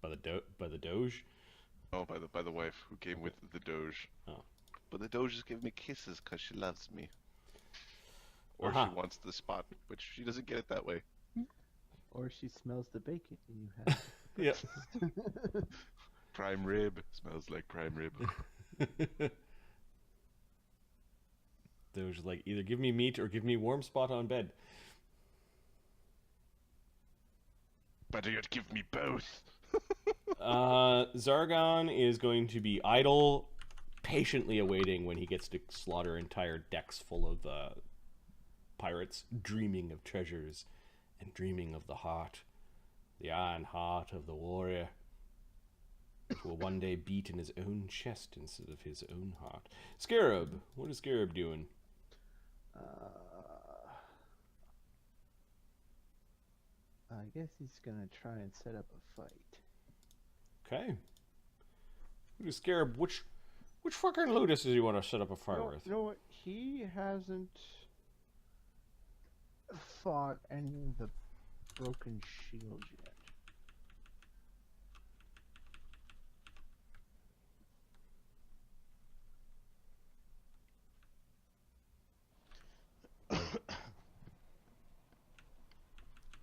By the Doge. Oh, by the wife who came with the Doge. Oh. But the Doge just gave me kisses because she loves me. Or Aha. she wants the spot, which she doesn't get it that way. Or she smells the bacon and you have. Yep. Prime rib. Smells like prime rib. Doge is like, either give me meat or give me warm spot on bed. Better yet, give me both. Zargon is going to be idle, patiently awaiting when he gets to slaughter entire decks full of pirates, dreaming of treasures and dreaming of the heart, the iron heart of the warrior, which will one day beat in his own chest instead of his own heart. Scarab, what is Scarab doing? I guess he's gonna try and set up a fight. Okay. What is Scarab? Which fucking Ludus does he want to set up a fire with? You know what? He hasn't fought any of the broken shields yet.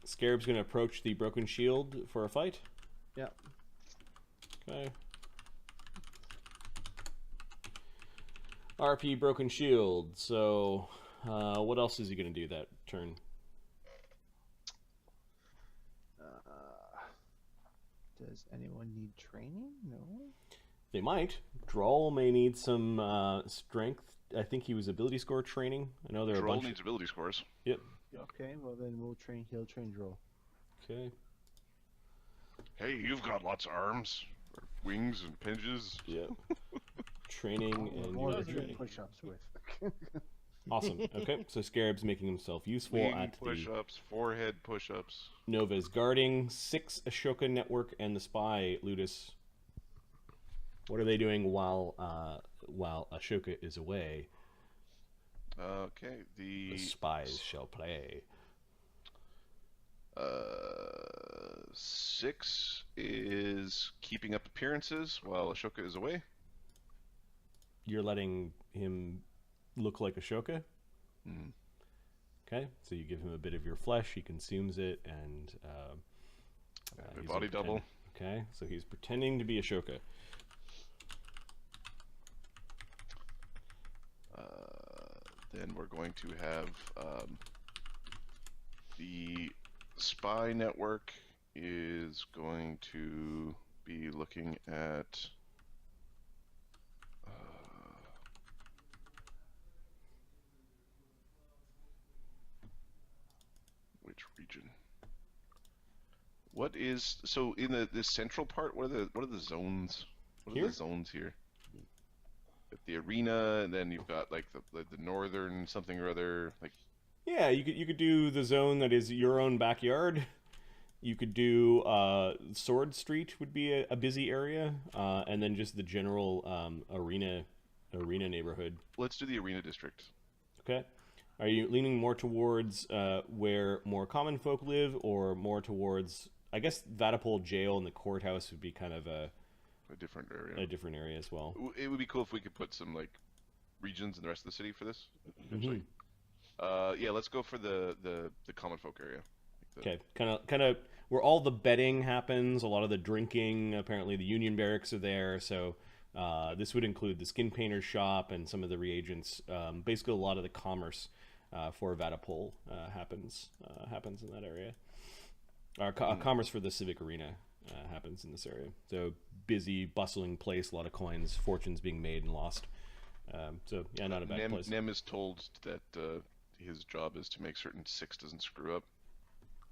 Scarab's going to approach the broken shield for a fight. Yep. Okay. RP broken shield. So, what else is he going to do that turn? Does anyone need training? No. They might. Droll may need some strength. I think he was ability score training. I know there are a Droll bunch. needs ability scores. Yep. Okay, well then he'll train Droll. Okay. Hey, you've got lots of arms, or wings and pinches. Yep. Training and More your than training. push-ups with. Awesome. Okay, so Scarab's making himself useful Wing at the push-ups, forehead push-ups. Nova's guarding 6 Ashoka network and the spy Ludus. What are they doing while Ashoka is away? Okay, The spies shall play. 6 is keeping up appearances while Ashoka is away. You're letting him look like Ashoka? Mm. Okay, so you give him a bit of your flesh, he consumes it, and A he's body pretend- double. Okay, so he's pretending to be Ashoka. Then we're going to have the spy network is going to be looking at which region? What is so in the central part? What are the zones? What are Here? the zones here? The arena, and then you've got like the northern something or other. Like Yeah, you could do the zone that is your own backyard. You could do Sword Street would be a busy area, and then just the general arena neighborhood. let's do the arena district. Okay. Are you leaning more towards where more common folk live, or more towards? I guess Vatapole Jail and the courthouse would be kind of a different area. different area as well. It would be cool if we could put some like regions in the rest of the city for this. Eventually. Yeah, let's go for the common folk area. Like Okay, kind of where all the betting happens, a lot of the drinking. Apparently, the Union barracks are there, so this would include the skin painter's shop and some of the reagents. Basically, a lot of the commerce for Vatapole happens in that area. Commerce for the civic arena happens in this area. So busy, bustling place, a lot of coins, fortunes being made and lost. So yeah, not a bad place. Nem is told that his job is to make certain 6 doesn't screw up.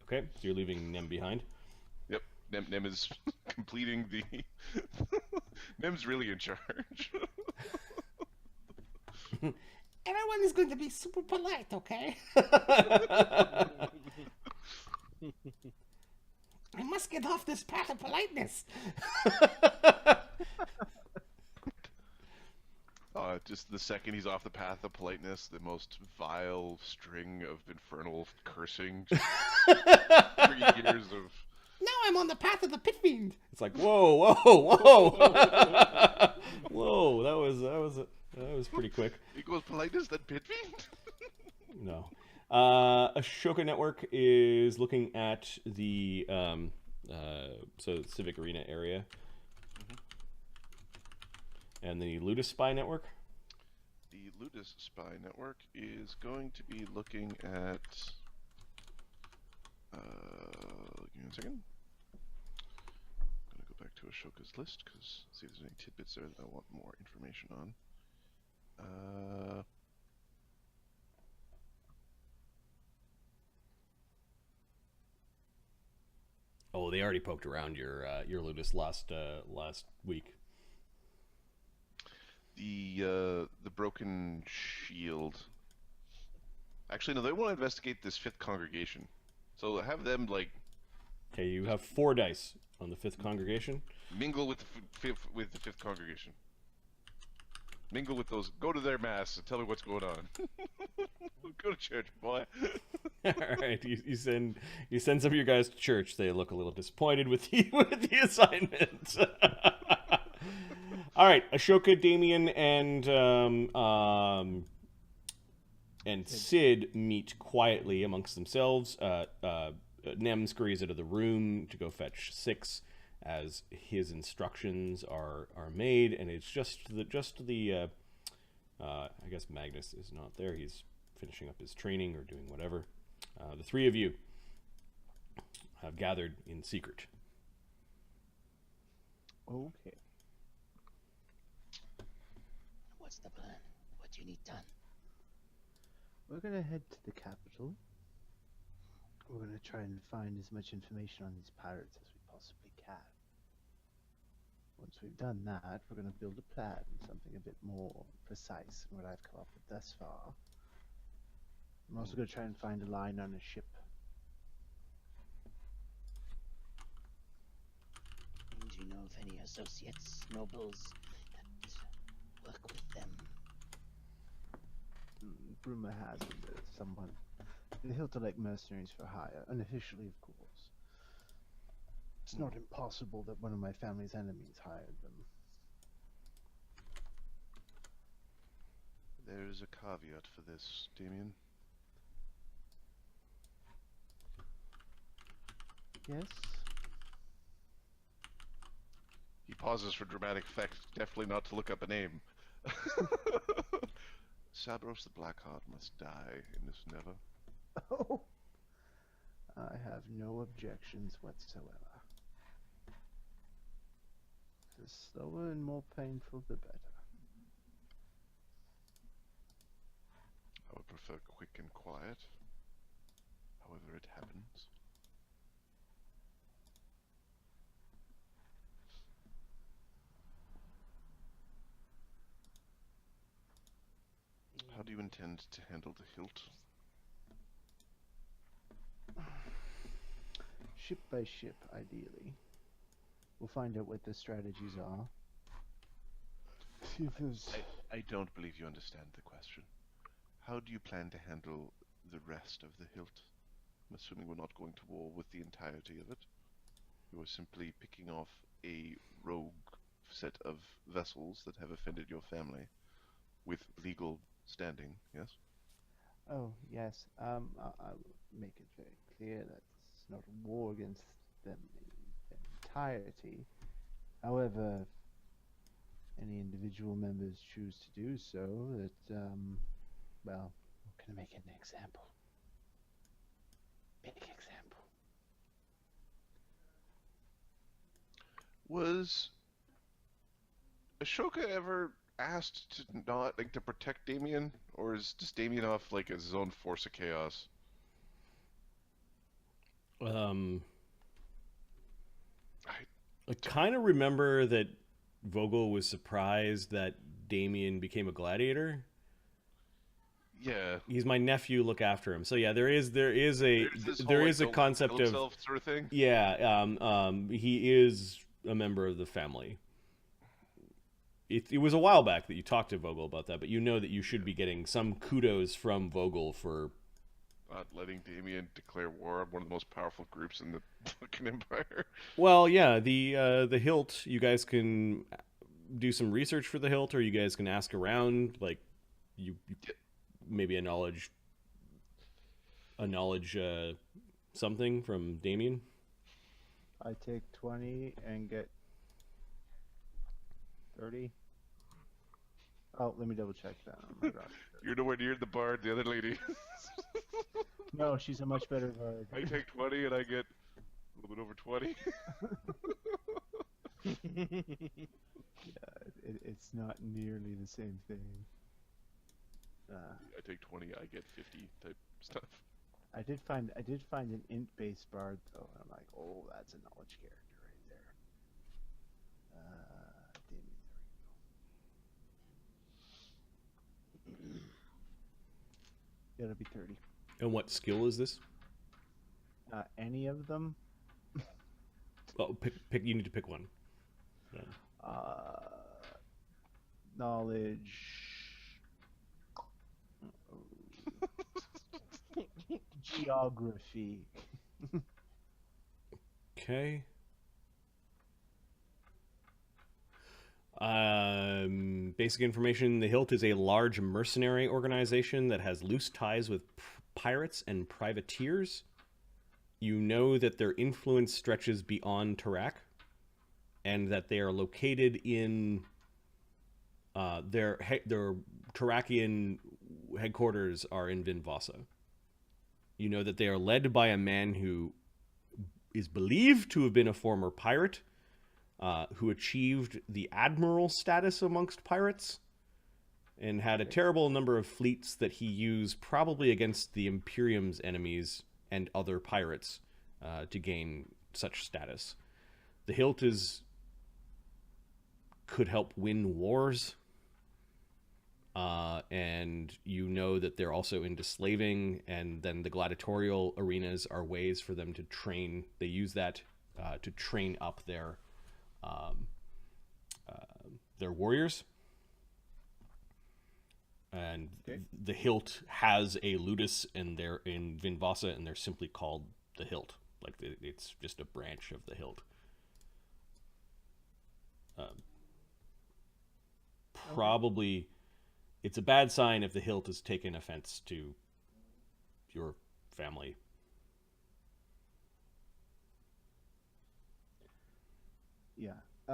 Okay, so you're leaving Nem behind. Yep, Nem is completing the. Nem's really in charge. Everyone is going to be super polite, okay? I must get off this path of politeness. Just the second he's off the path of politeness, the most vile string of infernal cursing. 3 years of... Now I'm on the path of the pit fiend. It's like, whoa, whoa, whoa. Whoa, that was pretty quick. Equals politeness, then pit fiend? No. Ashoka Network is looking at the Civic Arena area. And the Ludus Spy Network? The Ludus Spy Network is going to be looking at... give me a second. I'm going to go back to Ashoka's list, because see if there's any tidbits there that I want more information on. Oh, they already poked around your Ludus last week. The broken shield. Actually, no, they want to investigate this 5th congregation. So have them, like... Okay, you have 4 dice on the 5th congregation. Mingle with the 5th congregation. Mingle with those... Go to their mass and tell me what's going on. Go to church, boy. Alright, you send some of your guys to church. They look a little disappointed with the assignment. Alright, Ashoka, Damian, and Cid meet quietly amongst themselves. Nem scurries out of the room to go fetch Six as his instructions are made, and it's just the I guess Magnus is not there. He's finishing up his training or doing whatever. The 3 of you have gathered in secret. Okay. What's the plan? What do you need done? We're gonna head to the capital. We're gonna try and find as much information on these pirates as we possibly can. Once we've done that, we're gonna build a plan, something a bit more precise than what I've come up with thus far. I'm also gonna try and find a line on a ship. And do you know of any associates, nobles, that work with them? Rumor has it that someone... The Hilt are like mercenaries for hire, unofficially of course. It's not impossible that one of my family's enemies hired them. There is a caveat for this, Damian. Yes? He pauses for dramatic effect, definitely not to look up a name. Sabros the Blackheart must die in this endeavor. Oh! I have no objections whatsoever. The slower and more painful, the better. I would prefer quick and quiet, however it happens. How do you intend to handle the hilt? Ship by ship, ideally. We'll find out what the strategies are. See if there's... I don't believe you understand the question. How do you plan to handle the rest of the hilt? I'm assuming we're not going to war with the entirety of it. You are simply picking off a rogue set of vessels that have offended your family with legal standing, yes? Oh, yes. I'll make it very clear that it's not a war against them in their entirety. However, any individual members choose to do so, that, well, we're going to make it an example. Big example. Was Ashoka ever asked to not, like, to protect Damian? Or is just Damian off, like, as his own force of chaos? I kind of remember that Vogel was surprised that Damian became a gladiator. Yeah. He's my nephew. Look after him. So yeah, there is a There's this whole, like, don't concept kill of himself sort of thing. yeah. He is a member of the family. It was a while back that you talked to Vogel about that, but you know that you should be getting some kudos from Vogel for Not letting Damian declare war on one of the most powerful groups in the fucking Empire. Well, yeah, the hilt. You guys can do some research for the hilt, or you guys can ask around. Like, you maybe a knowledge something from Damian. I take 20 and get 30. Oh, let me double check that. Oh my gosh. You're nowhere near the bard, the other lady. No, she's a much better bard. I take 20 and I get a little bit over 20. It's not nearly the same thing. I take 20, I get 50 type stuff. I did find an int-based bard though, and I'm like, oh, that's a knowledge character right there. Damian, there we go. It'll be 30. And what skill is this? Any of them? Well, pick. You need to pick one. Yeah. Knowledge. Geography. Okay. Basic information. The Hilt is a large mercenary organization that has loose ties with pirates and privateers. You know that their influence stretches beyond Terrak, and that they are located in their Terrakian headquarters are in Vin Vossa. You know that they are led by a man who is believed to have been a former pirate, who achieved the admiral status amongst pirates, and had a terrible number of fleets that he used probably against the Imperium's enemies and other pirates to gain such status. The Hilt could help win wars, and you know that they're also into slaving, and then the gladiatorial arenas are ways for them to train. They use that to train up their warriors. And the Hilt has a ludus, and they're in Vin Vossa, and they're simply called the Hilt. Like, it's just a branch of the Hilt. Probably, it's a bad sign if the Hilt has taken offense to your family. Yeah. Yeah,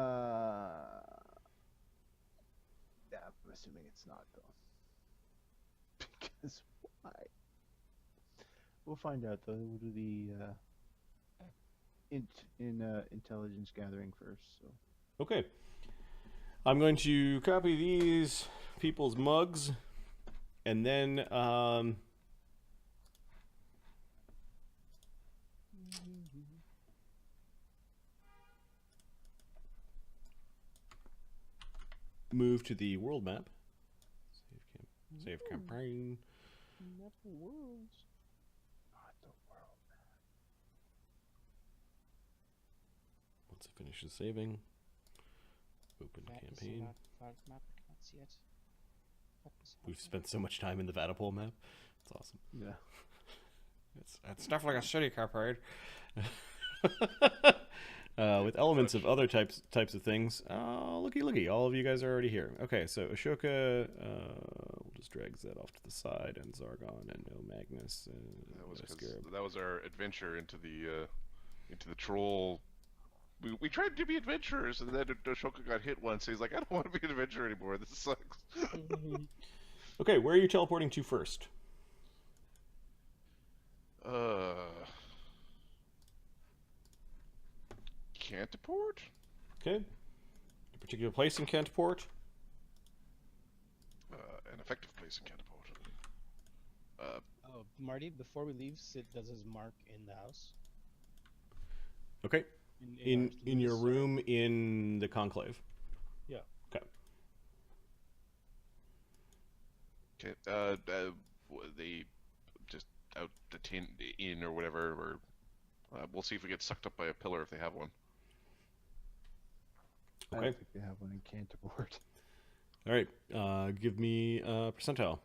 I'm assuming it's not though. Because why? We'll find out though. We'll do the intelligence gathering first. So. Okay. I'm going to copy these people's mugs, and then move to the world map. Save campaign. Not the worlds. Not the world map. Once it finishes saving, open campaign. Map, I can't see it. We've spent so much time in the Vatapole map. It's awesome. Yeah. It's definitely a city card. With elements of other types of things. Oh, looky! All of you guys are already here. Okay, so Ashoka, we'll just drag Zed off to the side, and Zargon, and no Magnus. That was our adventure into the troll. We tried to be adventurers, and then Ashoka got hit once. So he's like, I don't want to be an adventurer anymore. This sucks. Okay, where are you teleporting to first? Cantaport? Okay. A particular place in Cantaport? An effective place in Cantaport. Oh, Marty, before we leave, Cid does his mark in the house. Okay. In your room in the Conclave? Yeah. Okay. Okay. they just out the inn or whatever, or we'll see if we get sucked up by a pillar if they have one. I Okay. don't think they have one in Canterport. All right. Give me a percentile.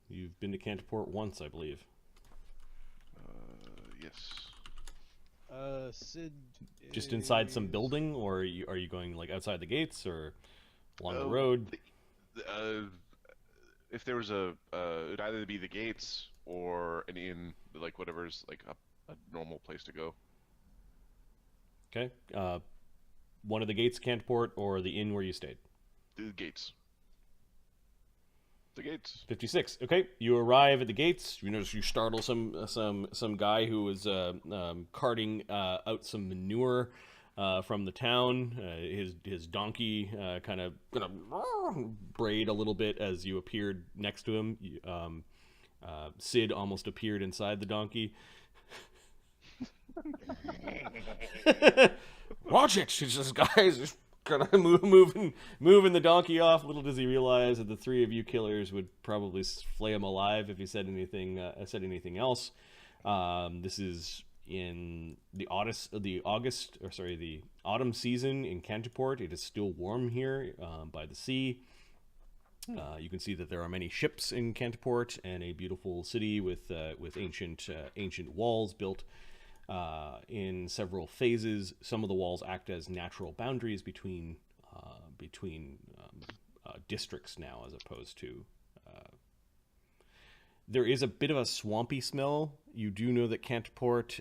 You've been to Cantaport once, I believe. Yes. Cid. Just inside some is- building, or are you going like outside the gates or along the road? If there was it'd either be the gates or an inn, like whatever's like a normal place to go. Okay. One of the gates, Cantaport, or the inn where you stayed. The gates. The gates. 56. Okay, you arrive at the gates. You notice you startle some guy who was carting out some manure from the town. His donkey kind of brayed a little bit as you appeared next to him. Cid almost appeared inside the donkey. Watch it! This guy's just kind of moving the donkey off. Little does he realize that the three of you killers would probably flay him alive if he said anything else. This is in the autumn season in Cantaport. It is still warm here by the sea. You can see that there are many ships in Cantaport and a beautiful city with ancient walls built in several phases. Some of the walls act as natural boundaries between districts now, as opposed to. There is a bit of a swampy smell. You do know that Cantaport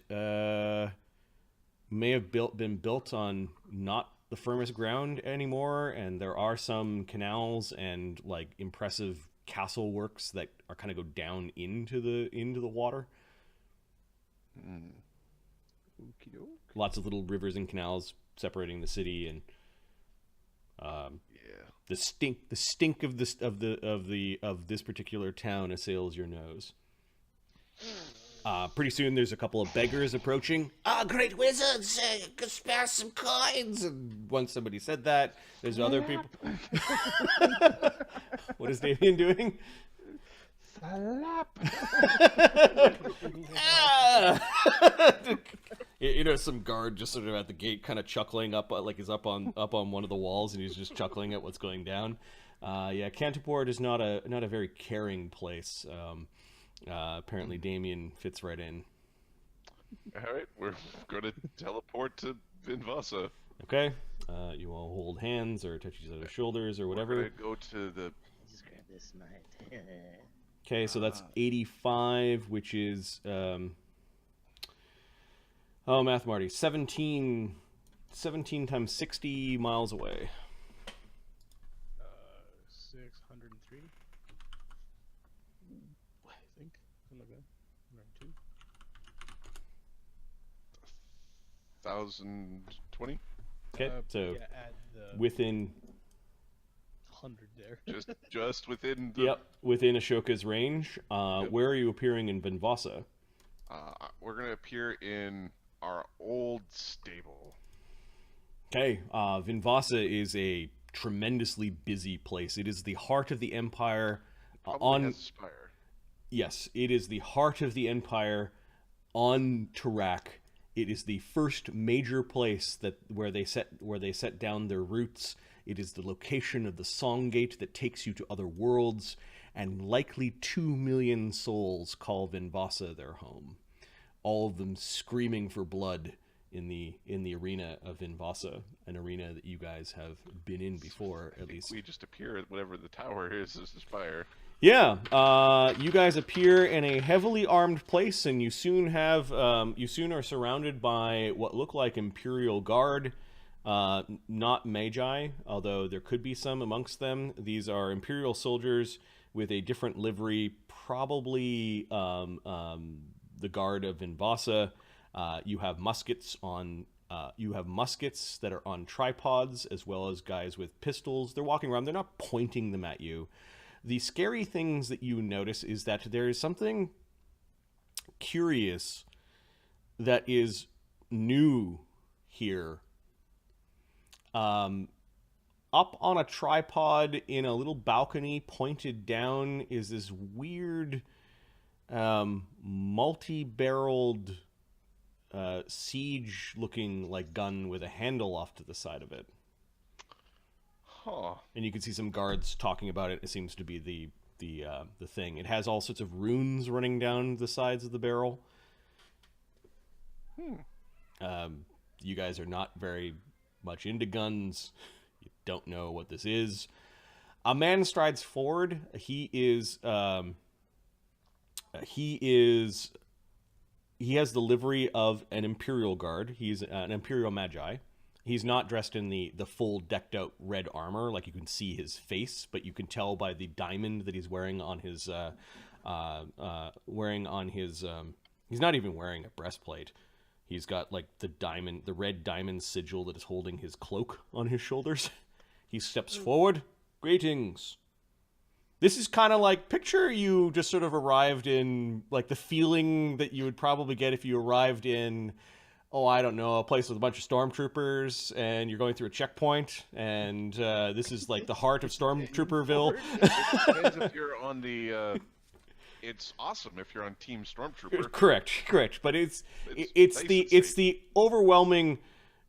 may have been built on not the firmest ground anymore, and there are some canals and like impressive castle works that are kind of go down into the water. Okey-doke. Lots of little rivers and canals separating the city, and the stink of this particular town assails your nose. Pretty soon there's a couple of beggars approaching. Great wizards, spare some coins. And once somebody said that, there's other people. What is Damian doing? Slap! You know, some guard just sort of at the gate, kind of chuckling up, like he's up on one of the walls, and he's just chuckling at what's going down. Yeah, Cantaport is not a very caring place. Apparently, Damian fits right in. All right, we're going to teleport to Vin Vossa. Okay, you all hold hands or touch each other's shoulders or whatever. We're going to go to the. Just grab this knife. Okay, so that's 85, which is math, Marty. 17 times 60 miles away. 603. I think. Something like that. Around 1,020. Okay, so yeah, add the within 100 there. Just within. The, Yep, within Ashoka's range. Where are you appearing in Vin Vossa? We're gonna appear in our old stable. Okay, Vin Vossa is a tremendously busy place. It is the heart of the Empire. Probably has a spire. Yes, it is the heart of the Empire on Terrak. It is the first major place where they set down their roots. It is the location of the Song Gate that takes you to other worlds, and likely 2 million souls call Vin Vossa their home. All of them screaming for blood in the arena of Vin Vossa, an arena that you guys have been in before, at least. We just appear at whatever the tower is as the spire. Yeah, you guys appear in a heavily armed place, and you soon are surrounded by what look like Imperial Guard, not Magi, although there could be some amongst them. These are Imperial soldiers with a different livery, probably the Guard of Vin Vossa. You have muskets that are on tripods, as well as guys with pistols. They're walking around. They're not pointing them at you. The scary things that you notice is that there is something curious that is new here. Up on a tripod in a little balcony pointed down is this weird multi-barreled siege-looking like gun with a handle off to the side of it. Huh. And you can see some guards talking about it. It seems to be the thing. It has all sorts of runes running down the sides of the barrel. You guys are not very much into guns. You don't know what this is. A man strides forward. He has the livery of an Imperial Guard. He's an Imperial Magi. He's not dressed in the full decked out red armor, like you can see his face, but you can tell by the diamond that he's wearing on his he's not even wearing a breastplate. He's got like the red diamond sigil that is holding his cloak on his shoulders. He steps forward. Greetings. This is kind of like, picture you just sort of arrived in, like, the feeling that you would probably get if you arrived in, I don't know, a place with a bunch of stormtroopers, and you're going through a checkpoint, and this is like the heart of Stormtrooperville. It depends if you're on the... it's awesome if you're on Team Stormtrooper. Correct. But it's the overwhelming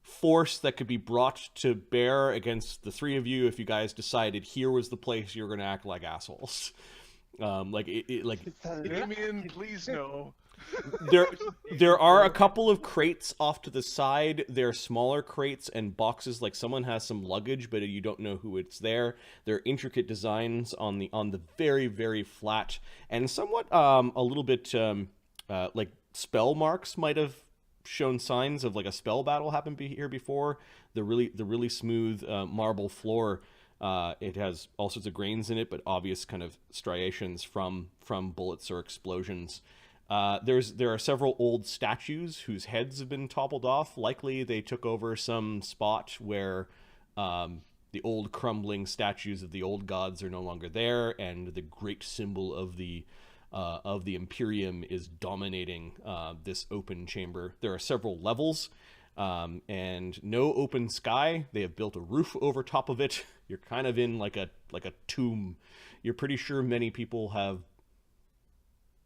force that could be brought to bear against the three of you if you guys decided here was the place you're going to act like assholes. Damian, please no. There are a couple of crates off to the side. They're smaller crates and boxes, like someone has some luggage, but you don't know who it's there. There are intricate designs on the very, very flat and somewhat a little bit like spell marks might have shown signs of like a spell battle happened here before. The really smooth marble floor. It has all sorts of grains in it, but obvious kind of striations from bullets or explosions. There are several old statues whose heads have been toppled off. Likely they took over some spot where the old crumbling statues of the old gods are no longer there, and the great symbol of the Imperium is dominating this open chamber. There are several levels, and no open sky. They have built a roof over top of it. You're kind of in like a tomb. You're pretty sure many people have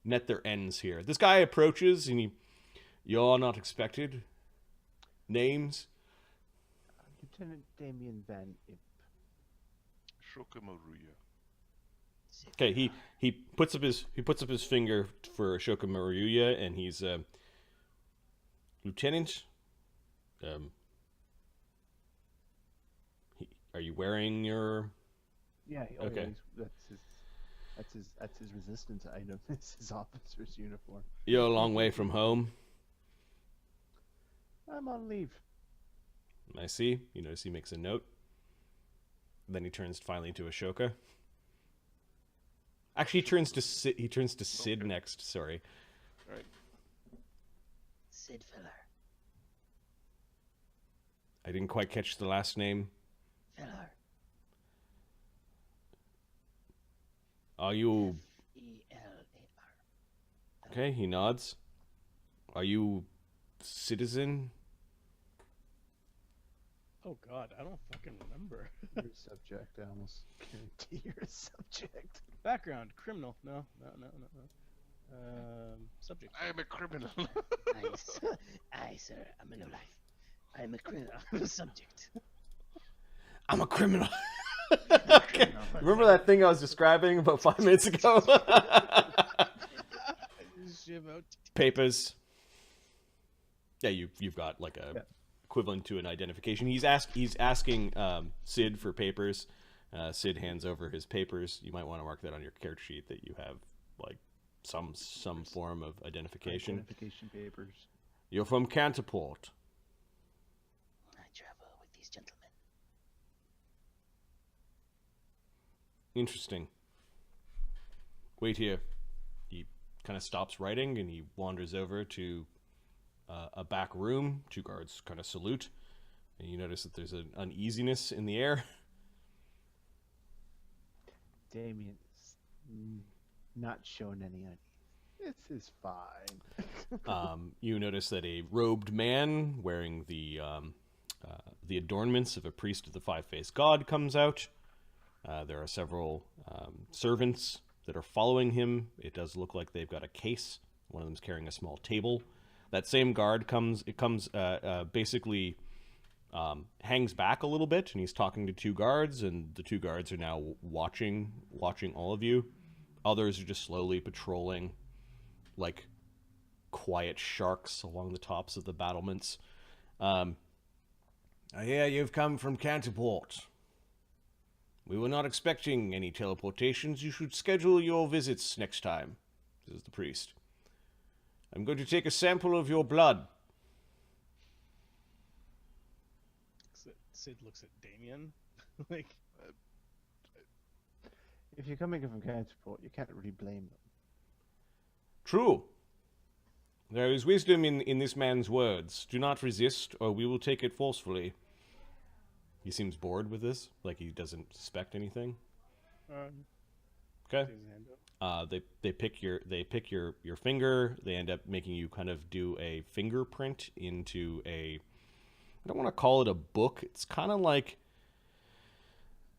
met their ends here. This guy approaches, and you're not expected. Names? Lieutenant Damian Van Impe. Ashoka Maruya. Okay, he puts up his finger for Ashoka Maruya, and he's Lieutenant. Are you wearing your? Yeah. Okay. Yeah, that's his resistance item. It's his officer's uniform. You're a long way from home. I'm on leave. I see. You notice he makes a note. Then he turns finally to Ashoka. Actually, he turns to Cid. He turns to Cid next. Sorry. Right. Cid Filler. I didn't quite catch the last name. Filler. Are you... Felar. Okay, he nods. Are you citizen? Oh god, I don't fucking remember. You're a subject. I almost guarantee you're a subject. Background, criminal. No. Subject. I am a criminal. Aye, sir. I'm a no life. I'm a criminal. I'm a subject. I'm a criminal. Okay. Remember that thing I was describing about 5 minutes ago? Papers. Yeah, you've got like a equivalent to an identification. He's asking Cid for papers. Cid hands over his papers. You might want to mark that on your character sheet that you have like some form of identification. Identification papers. You're from Cantaport. I travel with these gentlemen. Interesting. Wait here. He kind of stops writing and he wanders over to a back room. 2 guards kind of salute, and you notice that there's an uneasiness in the air. Damian's not showing any unease. This is fine. You notice that a robed man wearing the adornments of a priest of the 5-faced god comes out. There are several servants that are following him. It does look like they've got a case. One of them's carrying a small table. That same guard basically hangs back a little bit, and he's talking to two guards, and the two guards are now watching all of you. Others are just slowly patrolling, like quiet sharks along the tops of the battlements. I hear you've come from Canterport. We were not expecting any teleportations. You should schedule your visits next time, says the priest. I'm going to take a sample of your blood. Cid looks at Damian, like, If you're coming from Counterport, you can't really blame them. True. There is wisdom in this man's words. Do not resist, or we will take it forcefully. He seems bored with this, like he doesn't suspect anything. Okay. They pick your finger. They end up making you kind of do a fingerprint into a. I don't want to call it a book. It's kind of like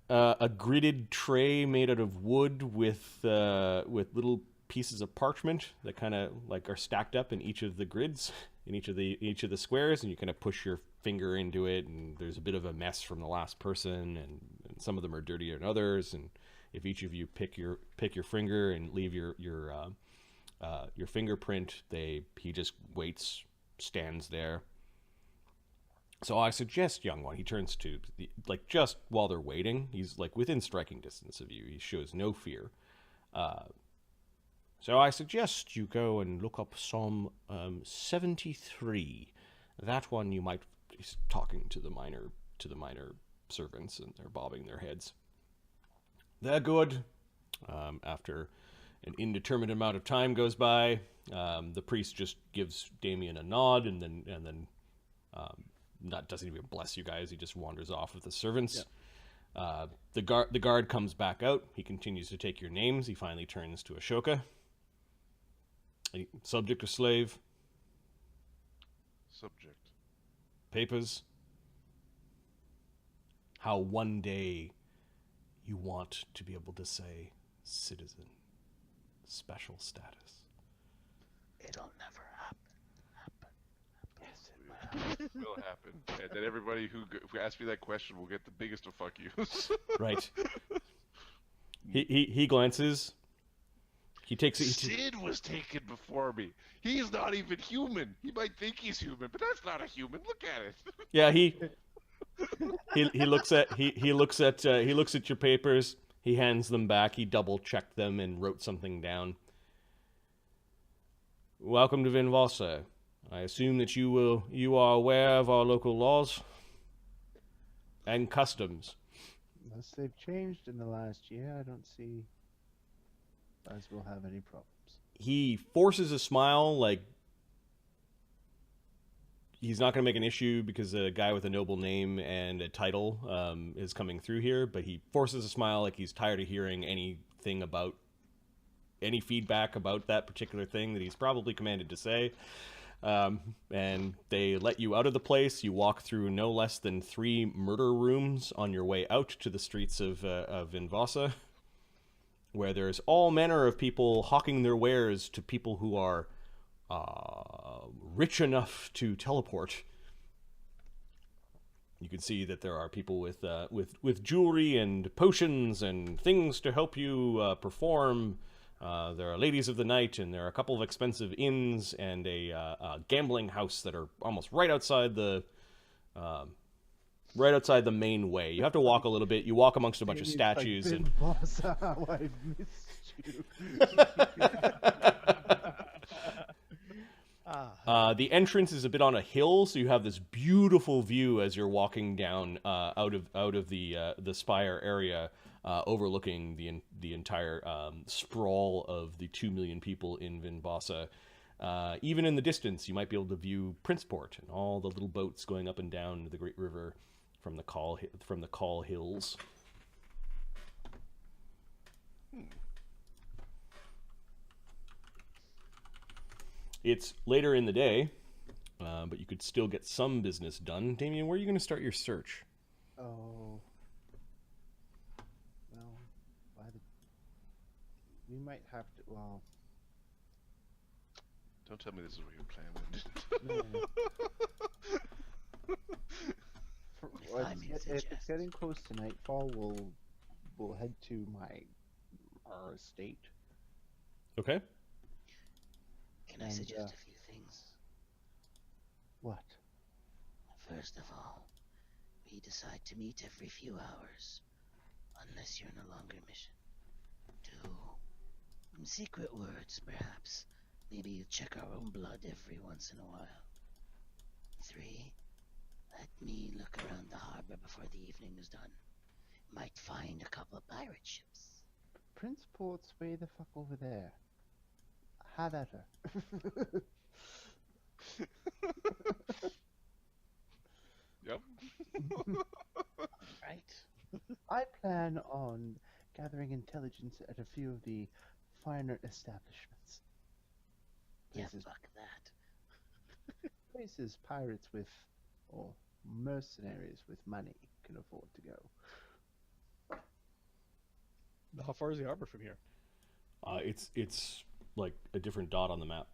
a gridded tray made out of wood with little pieces of parchment that kind of like are stacked up in each of the grids, in each of the squares, and you kind of push your finger into it, and there's a bit of a mess from the last person, and some of them are dirtier than others. And if each of you pick your finger and leave your fingerprint, he just waits, stands there. So I suggest, young one, he turns to, like, just while they're waiting, he's, like, within striking distance of you. He shows no fear. So I suggest you go and look up Psalm 73. That one you might, he's talking to the minor servants, and they're bobbing their heads. They're good. After an indeterminate amount of time goes by, the priest just gives Damian a nod, and then doesn't even bless you guys. He just wanders off with the servants. Yeah. The guard comes back out. He continues to take your names. He finally turns to Ashoka. Subject or slave? Subject. Papers? How one day you want to be able to say citizen. Special status. It'll never happen. It will happen. And then everybody who asks me that question will get the biggest of fuck yous. Right. He glances. He takes it. Cid was taken before me. He's not even human. He might think he's human, but that's not a human. Look at it. Yeah, he looks at your papers. He hands them back. He double checked them and wrote something down. Welcome to Vin Vossa. I assume that you are aware of our local laws and customs. Unless they've changed in the last year, I don't see as we'll have any problems. He forces a smile, like he's not going to make an issue because a guy with a noble name and a title is coming through here, but he forces a smile like he's tired of hearing anything about any feedback about that particular thing that he's probably commanded to say. And they let you out of the place. You walk through no less than 3 murder rooms on your way out to the streets of Vin Vossa, where there's all manner of people hawking their wares to people who are rich enough to teleport. You can see that there are people with jewelry and potions and things to help you perform. There are ladies of the night, and there are a couple of expensive inns and a gambling house that are almost right outside the main way. You have to walk a little bit. You walk amongst a bunch of statues and. Boss, how I've missed you. The entrance is a bit on a hill, so you have this beautiful view as you're walking down out of the spire area. Overlooking the entire sprawl of the 2 million people in Vin Vossa. Even in the distance, you might be able to view Princeport and all the little boats going up and down the Great River from the Call Hills. It's later in the day, but you could still get some business done. Damian, where are you going to start your search? we might have to. Well, Don't tell me this is what you're planning. no. If it's getting close to nightfall, we'll head to our estate. Okay. Can I suggest a few things? What? First of all, we decide to meet every few hours, unless you're in a longer mission. 2, secret words, perhaps. Maybe check our own blood every once in a while. 3, let me look around the harbor before the evening is done. Might find a couple of pirate ships. Prince Port's way the fuck over there. Have at her. Yep. Right? I plan on gathering intelligence at a few of the finer establishments. Yeah, Places, fuck that. places pirates with, or mercenaries with money can afford to go. How far is the harbor from here? It's like a different dot on the map.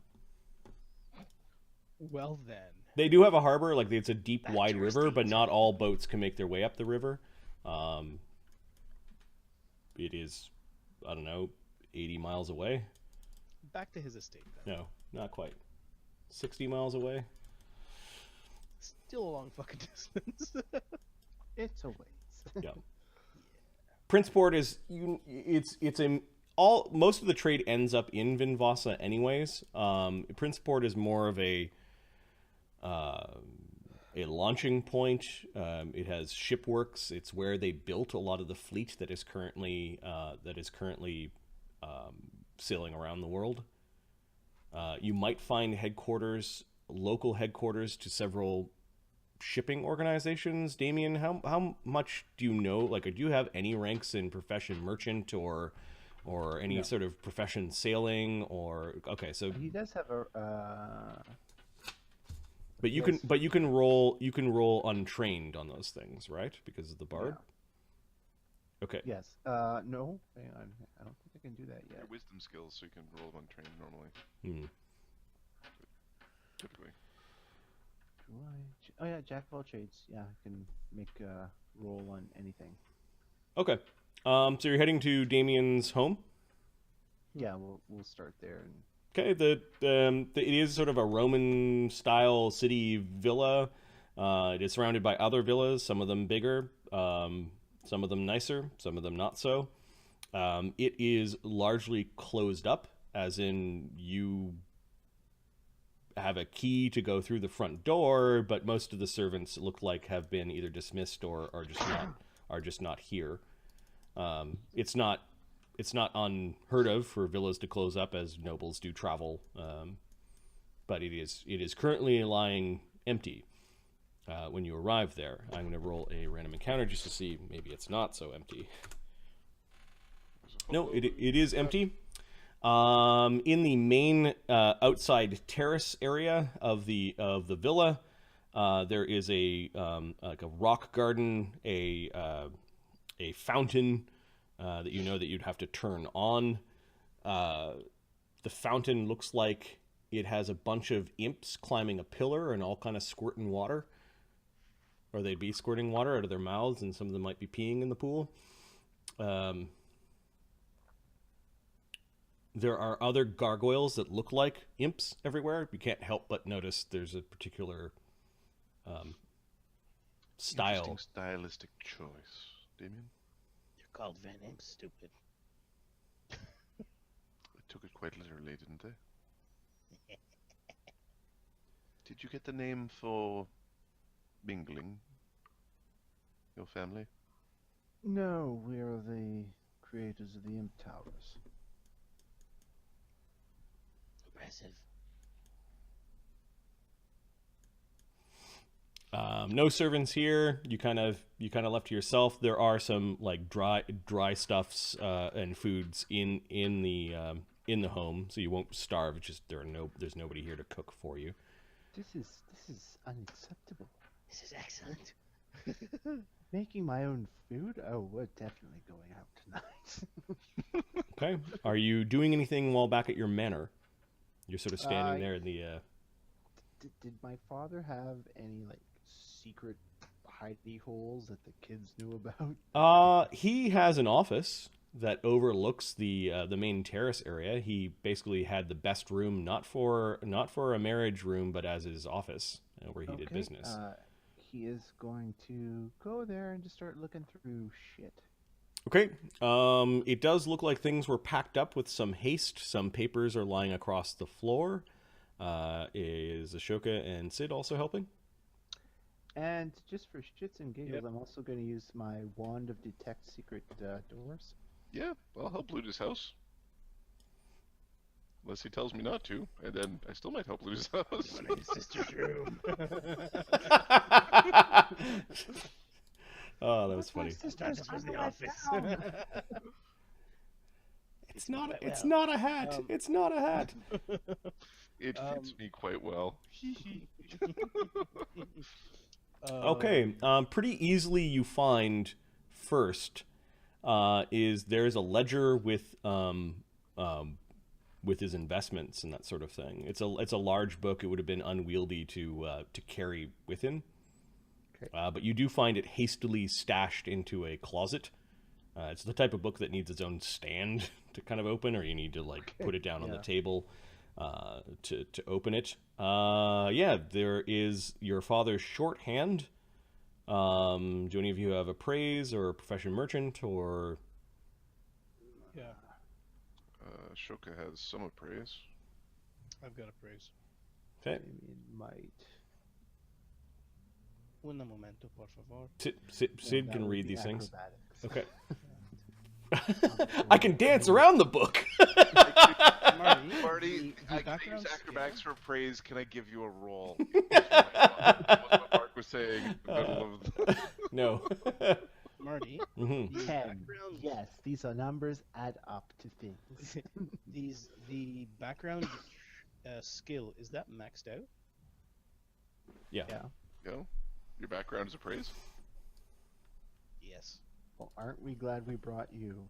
Well then. They do have a harbor, like it's a deep, Back wide to our river, but states. not all boats can make their way up the river. It is, I don't know, 80 miles away. Back to his estate then. No, not quite. 60 miles away. Still a long fucking distance. It's a ways. Yeah. Princeport is it's a all most of the trade ends up in Vin Vossa anyways. Princeport is more of a launching point. It has shipworks. It's where they built a lot of the fleet that is currently sailing around the world. You might find local headquarters to several shipping organizations. Damian, how much do you know? Like, do you have any ranks in profession merchant or any sort of profession sailing or okay? So He does have a. but you can roll untrained on those things, right? Because of the bard. Okay. Yes. No. Hang on. I don't think I can do that yet. Your wisdom skills, so you can roll them untrained normally. Hmm. Typically. Oh yeah, jack of all trades. Yeah, I can make a roll on anything. Okay. So you're heading to Damian's home. Yeah, we'll start there. And Okay. It is sort of a Roman style city villa. It is surrounded by other villas, some of them bigger, some of them nicer, some of them not so. It is largely closed up, as in you have a key to go through the front door, but most of the servants look like have been either dismissed or are just not here. It's not unheard of for villas to close up, as nobles do travel, but it is currently lying empty when you arrive there. I'm going to roll a random encounter just to see maybe it's not so empty. No, it is empty. In the main outside terrace area of the villa, there is a rock garden, a fountain that you know that you'd have to turn on. The fountain looks like it has a bunch of imps climbing a pillar and all kind of squirting water, or they'd be squirting water out of their mouths, and some of them might be peeing in the pool. There are other gargoyles that look like imps everywhere. You can't help but notice there's a particular style. Interesting stylistic choice, Damian. They're called Venom, stupid. They took it quite literally, didn't they? Did you get the name for mingling? Your family? no, we are the creators of the Imp Towers. Impressive. No servants here. You kind of left to yourself. There are some like dry stuffs and foods in the home, so you won't starve. It's just there's nobody here to cook for you. This is unacceptable. This is excellent. Making my own food? Oh, we're definitely going out tonight. Okay. Are you doing anything while back at your manor? You're sort of standing there in the. Did my father have any like secret hidey holes that the kids knew about? He has an office that overlooks the main terrace area. He basically had the best room, not for a marriage room, but as his office where he did business. He is going to go there and just start looking through shit. Okay. It does look like things were packed up with some haste. Some papers are lying across the floor. Is Ashoka and Cid also helping? And just for shits and giggles, I'm also going to use my wand of detect secret doors. Yeah, I'll help loot his house. Unless he tells me not to, and then I still might help loot his house. His sister's room. Oh, that was funny. It's not a hat. It's not a hat. It fits me quite well. Okay. Pretty easily you find first is there's a ledger with his investments and that sort of thing. It's a large book. It would have been unwieldy to carry with him. Okay. But you do find it hastily stashed into a closet. It's the type of book that needs its own stand to kind of open, or you need to put it down on the table to open it. Yeah, there is your father's shorthand. Do any of you have a praise or a profession merchant or? Yeah, Ashoka has some appraise. I've got a praise. Okay. Damian might. Un momento, por favor. Sid can read these things. Acrobatics. Okay. I can dance around the book. Marty, the I can background use acrobatics for praise. Can I give you a roll? What Mark was saying in the middle of No. Marty, Mm-hmm. the 10. background, Yes, these are numbers add up to things. the background skill, is that maxed out? Yeah. Go. Your background is appraise? Yes. Well, aren't we glad we brought you?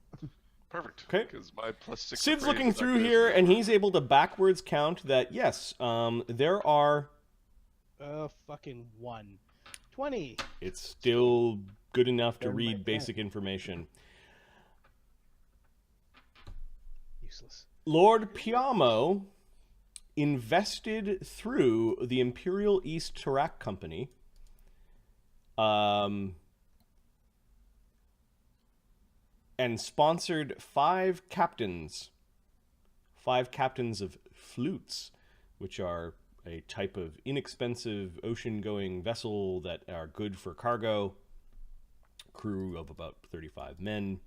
Perfect. Okay. Because my +6 Sid's appraise looking is not through good. here, and he's able to backwards count that, yes, there are... Fucking 1. 20! It's still good enough to Then read by basic information. Useless. Lord Piamo invested through the Imperial East Terrak Company. And sponsored 5 captains of flutes, which are a type of inexpensive ocean-going vessel that are good for cargo, crew of about 35 men.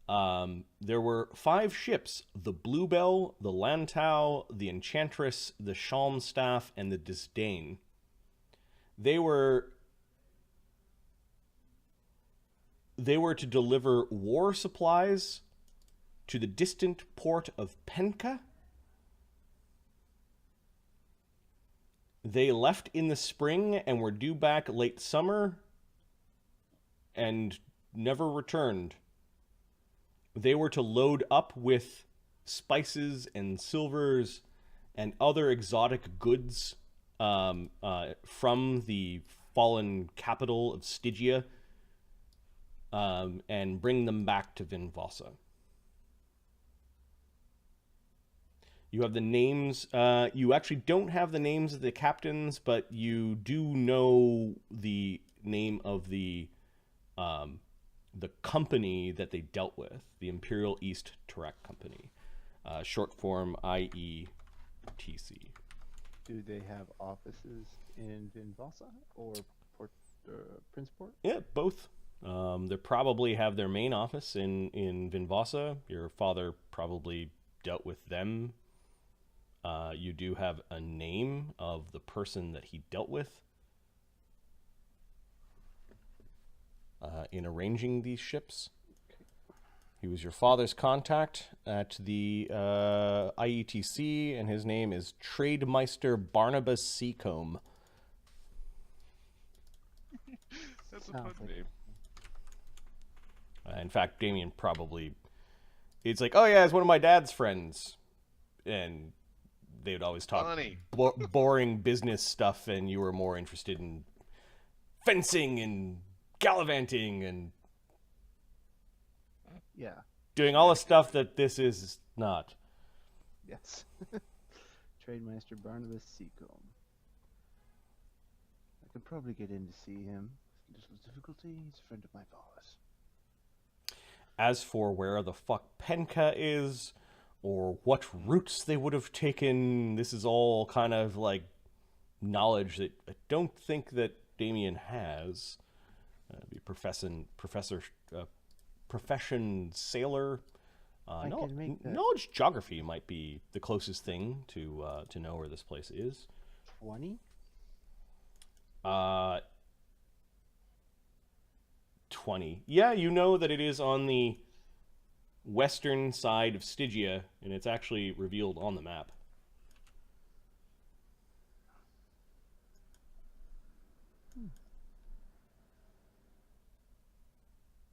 There were 5 ships: the Bluebell, the Lantau, the Enchantress, the Shalmstaff, and the Disdain. They were to deliver war supplies to the distant port of Penka. They left in the spring and were due back late summer and never returned. They were to load up with spices and silvers and other exotic goods from the fallen capital of Stygia, and bring them back to Vin Vossa. You have the names. You actually don't have the names of the captains, but you do know the name of the company that they dealt with, the Imperial East Terrak Company, short form IETC. Do they have offices in Vin Vossa or Princeport? Yeah, both. They probably have their main office in Vin Vossa. Your father probably dealt with them. You do have a name of the person that he dealt with in arranging these ships. He was your father's contact at the IETC, and his name is Trademeister Barnabas Seacombe. That's a Sounds fun like name. In fact, Damian probably... It's like, oh yeah, it's one of my dad's friends. And they would always talk Funny. boring business stuff, and you were more interested in fencing and gallivanting and Yeah. doing all the stuff that this is not. Yes. Trademaster Barnabas Seacombe. I could probably get in to see him. Little difficulty. He's a friend of my boss. As for where the fuck Penka is, or what routes they would have taken, this is all kind of like knowledge that I don't think that Damian has. Be profession sailor. Knowledge geography might be the closest thing to know where this place is. 20? 20. Yeah, you know that it is on the western side of Stygia, and it's actually revealed on the map.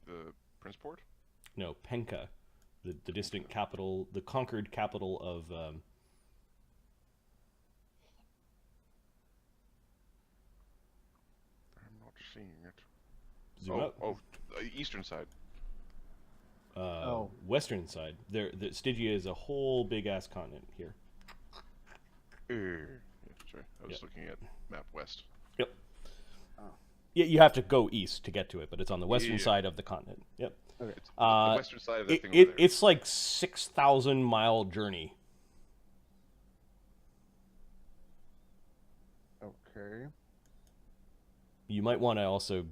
The Princeport? No, Penka, the distant capital, the conquered capital of... I'm not seeing it. Zoom up. Eastern side. Western side. The Stygia is a whole big-ass continent here. Yeah, sorry. I was looking at map west. Yep. Yeah, you have to go east to get to it, but it's on the western Yeah. side of the continent. Yep. Okay. It's the western side of that thing over there. It's like 6,000-mile journey. Okay. You might want to also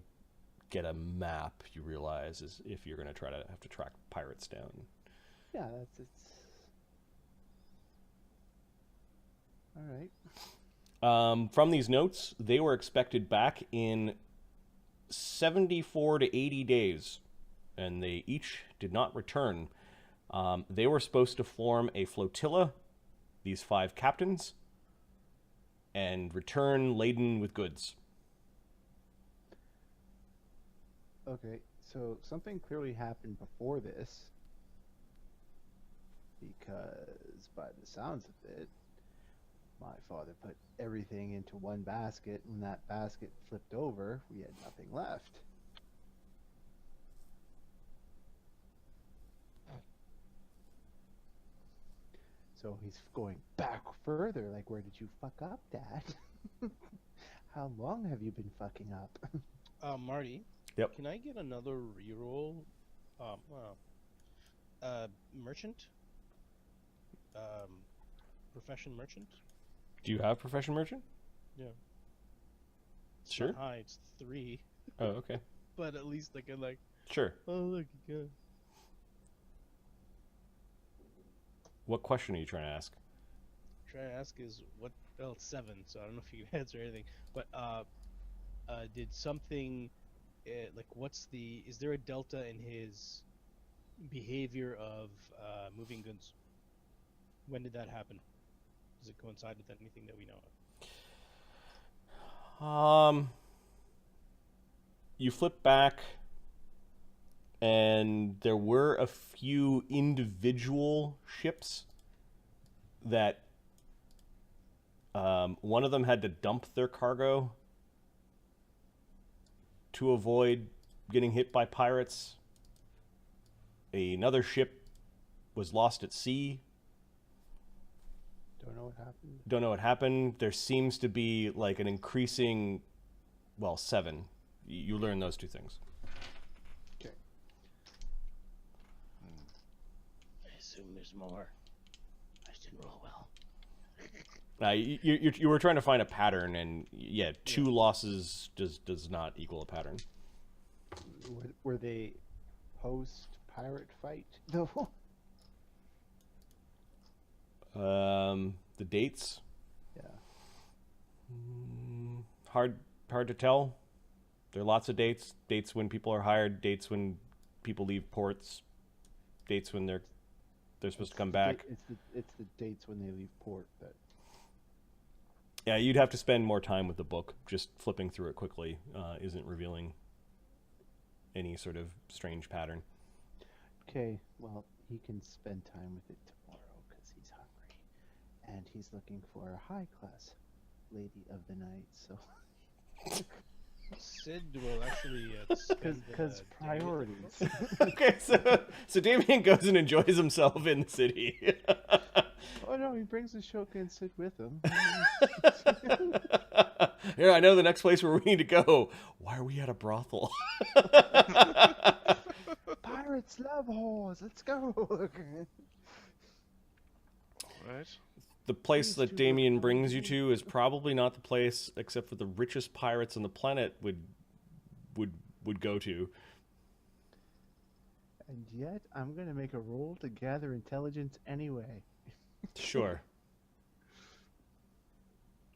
get a map, you realize, is if you're going to try to have to track pirates down. Yeah, it's... Alright. From these notes, they were expected back in 74 to 80 days, and they each did not return. They were supposed to form a flotilla, these 5 captains, and return laden with goods. Okay, so something clearly happened before this. Because by the sounds of it, my father put everything into one basket. When that basket flipped over, we had nothing left. So he's going back further, like, where did you fuck up, Dad? How long have you been fucking up? Marty. Yep. Can I get another reroll? Merchant. Profession merchant. Do you have profession merchant? Yeah. It's Sure. not high. It's 3. Oh, okay. But at least I can Sure. oh look, you go. What question are you trying to ask? Trying to ask is what? Well, it's 7, so I don't know if you can answer anything. But did something is there a delta in his behavior of moving goods? When did that happen? Does it coincide with anything that we know of? You flip back, and there were a few individual ships that one of them had to dump their cargo to avoid getting hit by pirates. Another ship was lost at sea. Don't know what happened. Don't know what happened. There seems to be like an increasing, 7. You learn those 2 things. Okay. I assume there's more. I just didn't roll well. You were trying to find a pattern, and 2 losses does not equal a pattern. Were they post-pirate fight, though? The dates? Yeah. Hard to tell. There are lots of dates. Dates when people are hired. Dates when people leave ports. Dates when they're supposed to come back. It's the dates when they leave port that. Yeah, you'd have to spend more time with the book. Just flipping through it quickly isn't revealing any sort of strange pattern. Okay, well, he can spend time with it tomorrow because he's hungry. And he's looking for a high-class lady of the night, so... Cid will actually spend Because priorities. Okay, so Damian goes and enjoys himself in the city. Oh no, he brings Ashoka and Cid with him. Yeah, I know the next place where we need to go. Why are we at a brothel? Pirates love whores. Let's go. Right. The place These that two Damian look brings you wonderful. to is probably not the place, except for the richest pirates on the planet would go to. And yet, I'm gonna make a roll to gather intelligence anyway. Sure.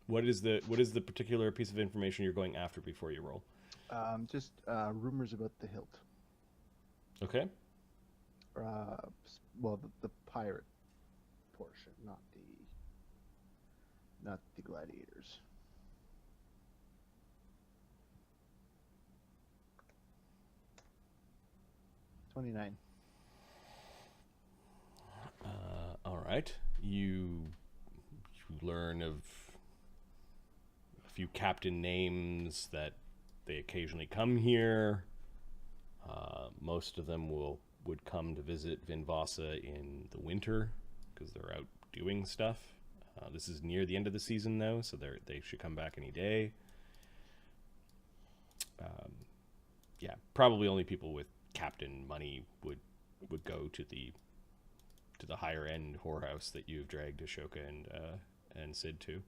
What is the particular piece of information you're going after before you roll? Just rumors about the hilt. Okay. Well, the pirate portion, not the gladiators. $29. All right. You learn of a few captain names that they occasionally come here. Most of them would come to visit Vin Vossa in the winter because they're out doing stuff. This is near the end of the season though, so they should come back any day. Yeah, probably only people with captain money would go to the higher end whorehouse that you've dragged Ashoka and Cid to.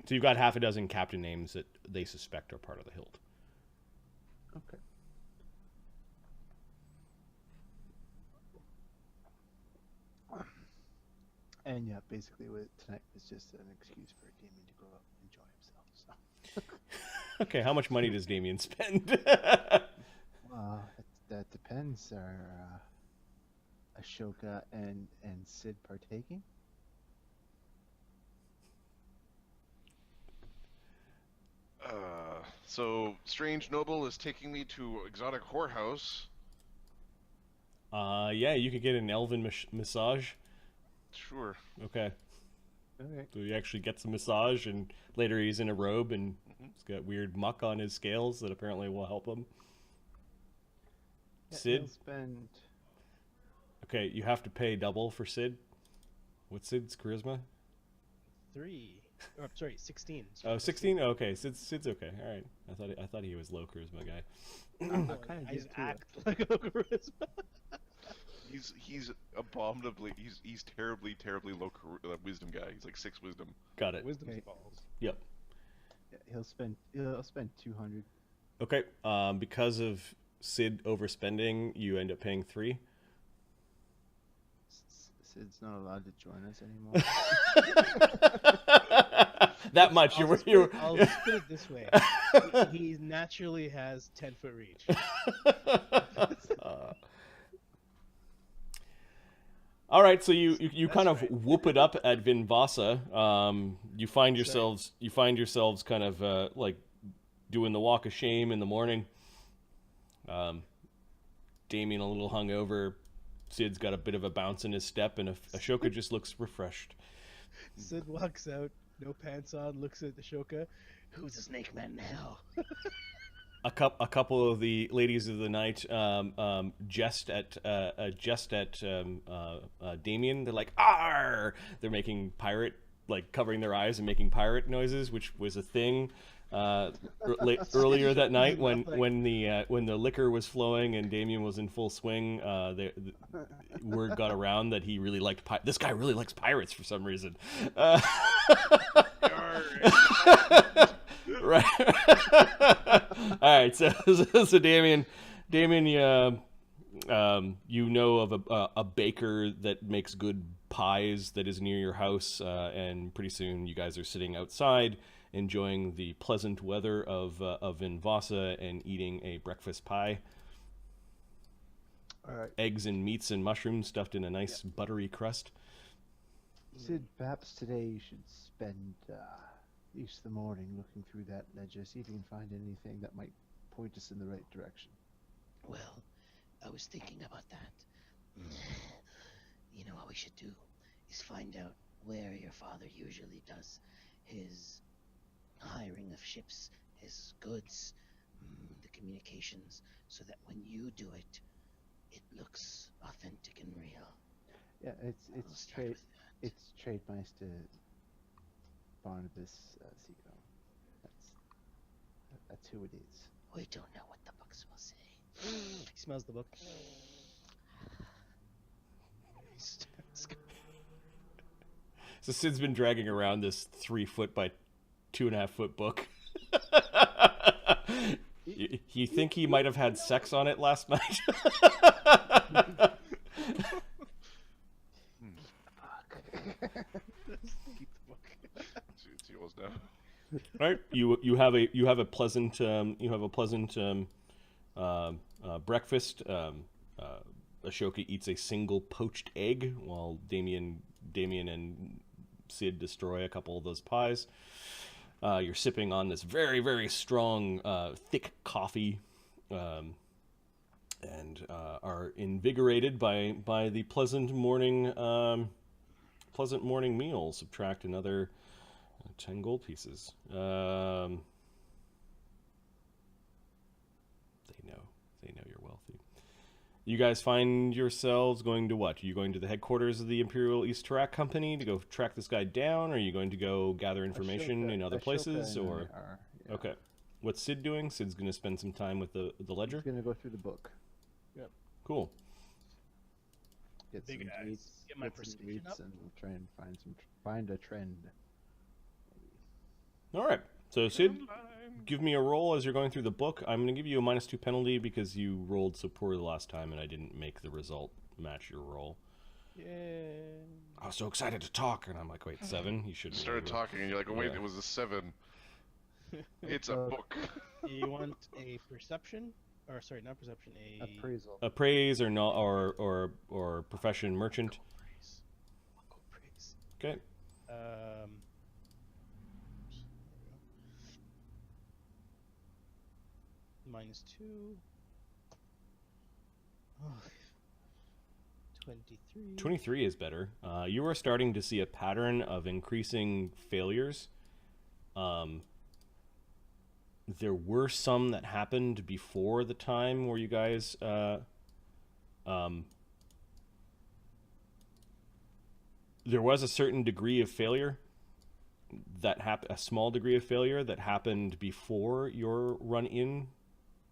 So you've got half a dozen captain names that they suspect are part of the hilt. Okay. And yeah, basically, tonight was just an excuse for Damian to go out and enjoy himself. So. Okay, how much money does Damian spend? That depends. Are Ashoka and Cid partaking? So Strange Noble is taking me to exotic whorehouse. Yeah, you could get an elven massage. Sure. Okay. Okay. So he actually gets a massage, and later he's in a robe, and he's got weird muck on his scales that apparently will help him. Yeah, Cid? he'll spend. Okay, you have to pay double for Cid. What's Cid's charisma? 3. Oh, sorry, 16. Oh, 16? Oh, okay, Sid's okay. All right. I thought he was low charisma guy. I kind of I did just too. act like a charisma. He's abominably he's terribly low wisdom guy. He's like 6 wisdom. Got it. Wisdom's Okay. balls. Yep. Yeah, he'll spend 200. Okay. Because of Cid overspending, you end up paying 3. Sid's not allowed to join us anymore. That much. I'll just put it this way. He naturally has 10-foot reach. All right, so you kind of right. whoop it up at Vin Vossa. You find yourselves kind of like doing the walk of shame in the morning. Damian a little hungover. Cid's got a bit of a bounce in his step, and Ashoka just looks refreshed. Cid walks out, no pants on, looks at Ashoka. Who's a snake man now? A couple of the ladies of the night jest at Damian. They're like, "Arr!" They're making pirate, like covering their eyes and making pirate noises, which was a thing earlier that night when the liquor was flowing and Damian was in full swing. The word got around that he really liked this guy really likes pirates for some reason. Right. All right. So Damian, you know of a baker that makes good pies that is near your house, and pretty soon you guys are sitting outside enjoying the pleasant weather of Vin Vossa and eating a breakfast pie. All right. Eggs and meats and mushrooms stuffed in a nice buttery crust. Sid, perhaps today you should spend at least the morning looking through that ledger, see if you can find anything that might point us in the right direction. Well, I was thinking about that. You know what we should do is find out where your father usually does his hiring of ships, his goods, the communications, so that when you do it, it looks authentic and real. Yeah, We'll it's start with that. It's Trademeister Barnabas Seagull. That's who it is. We don't know what the books will say. He smells the book. So Sid's been dragging around this 3 foot by 2.5 foot book. You think he might have had sex on it last night? Keep the book. It's yours now. Right? You have a pleasant breakfast. Ashoka eats a single poached egg while Damian and Cid destroy a couple of those pies. You're sipping on this very, very strong, thick coffee, and are invigorated by the pleasant morning meal. Subtract another 10 gold pieces. They know you're wealthy. You guys find yourselves going to what? Are you going to the headquarters of the Imperial East Terrak Company to go track this guy down? Or are you going to go gather information in other places? Ashoka Or and I are, yeah. okay, what's Cid doing? Sid's going to spend some time with the ledger. He's gonna go through the book. Cool. Get Big some eyes. tweets, Get my get some perception tweets up. and we'll try and find a trend. All right. So Cid, give me a roll as you're going through the book. I'm going to give you a -2 penalty because you rolled so poorly last time and I didn't make the result match your roll. Yeah. I was so excited to talk, and I'm like, wait, 7? You should Started talking, and you're like, oh, wait, Yeah. it was a 7. It's a book. You want a perception? Or sorry, not perception. Appraisal. Appraise or not, or profession merchant. Praise. I'll go praise. Okay. -2. Oh, 23. 23 is better. You are starting to see a pattern of increasing failures. There were some that happened before the time where you guys there was a certain degree of failure that a small degree of failure that happened before your run-in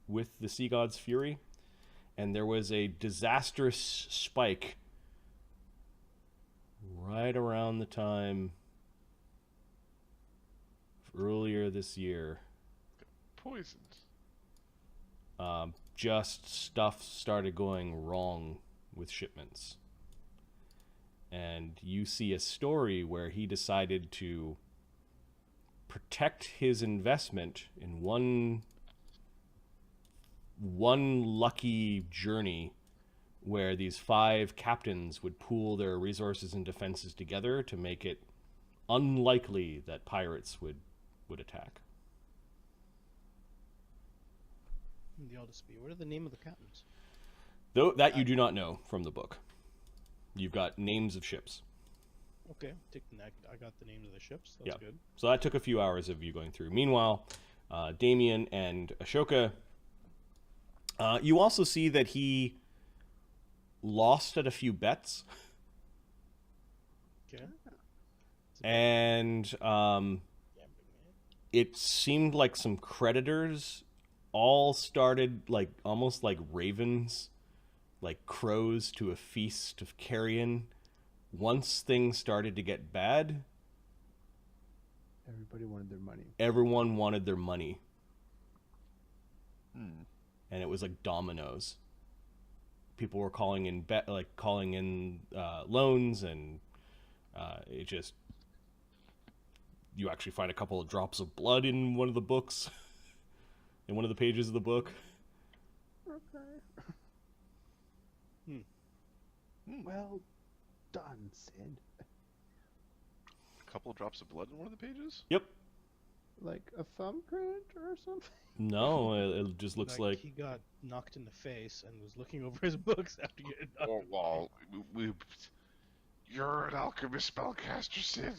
with the Sea God's Fury, and there was a disastrous spike right around the time of earlier this year. Poisoned. Just stuff started going wrong with shipments. And you see a story where he decided to protect his investment in one lucky journey where these 5 captains would pool their resources and defenses together to make it unlikely that pirates would attack. The oldest be. What are the name of the captains? Though that you do not know from the book. You've got names of ships. Okay, I got the names of the ships. That's good. So that took a few hours of you going through. Meanwhile, Damian and Ashoka, you also see that he lost at a few bets. Okay. And it seemed like some creditors all started like almost like ravens, like crows to a feast of carrion. Once things started to get bad, Everybody wanted their money. everyone wanted their money. And it was like dominoes. People were calling in loans, and it just, you actually find a couple of drops of blood in one of the books, in one of the pages of the book. Okay. Well done, Sid. A couple of drops of blood in one of the pages? Yep. Like a thumbprint or something? No, it just looks like he got knocked in the face and was looking over his books after getting knocked. Oh, well, you're an alchemist spellcaster, Cid.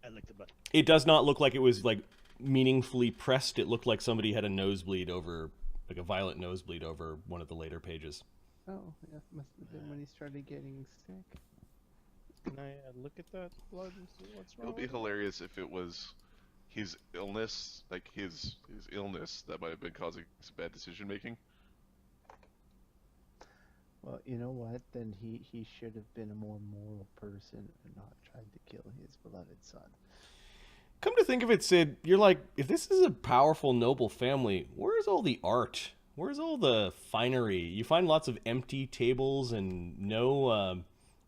I licked the button. it does not look like it was like meaningfully pressed. It looked like somebody had a nosebleed over, like a violent nosebleed over one of the later pages. Oh, yeah, must have been when he started getting sick. Can I look at that blood and see what's wrong? It would be hilarious if it was his illness, like his illness, that might have been causing some bad decision making. Well, you know what? Then he should have been a more moral person and not tried to kill his beloved son. Come to think of it, Cid, you're like, if this is a powerful, noble family, where's all the art? Where's all the finery? You find lots of empty tables and no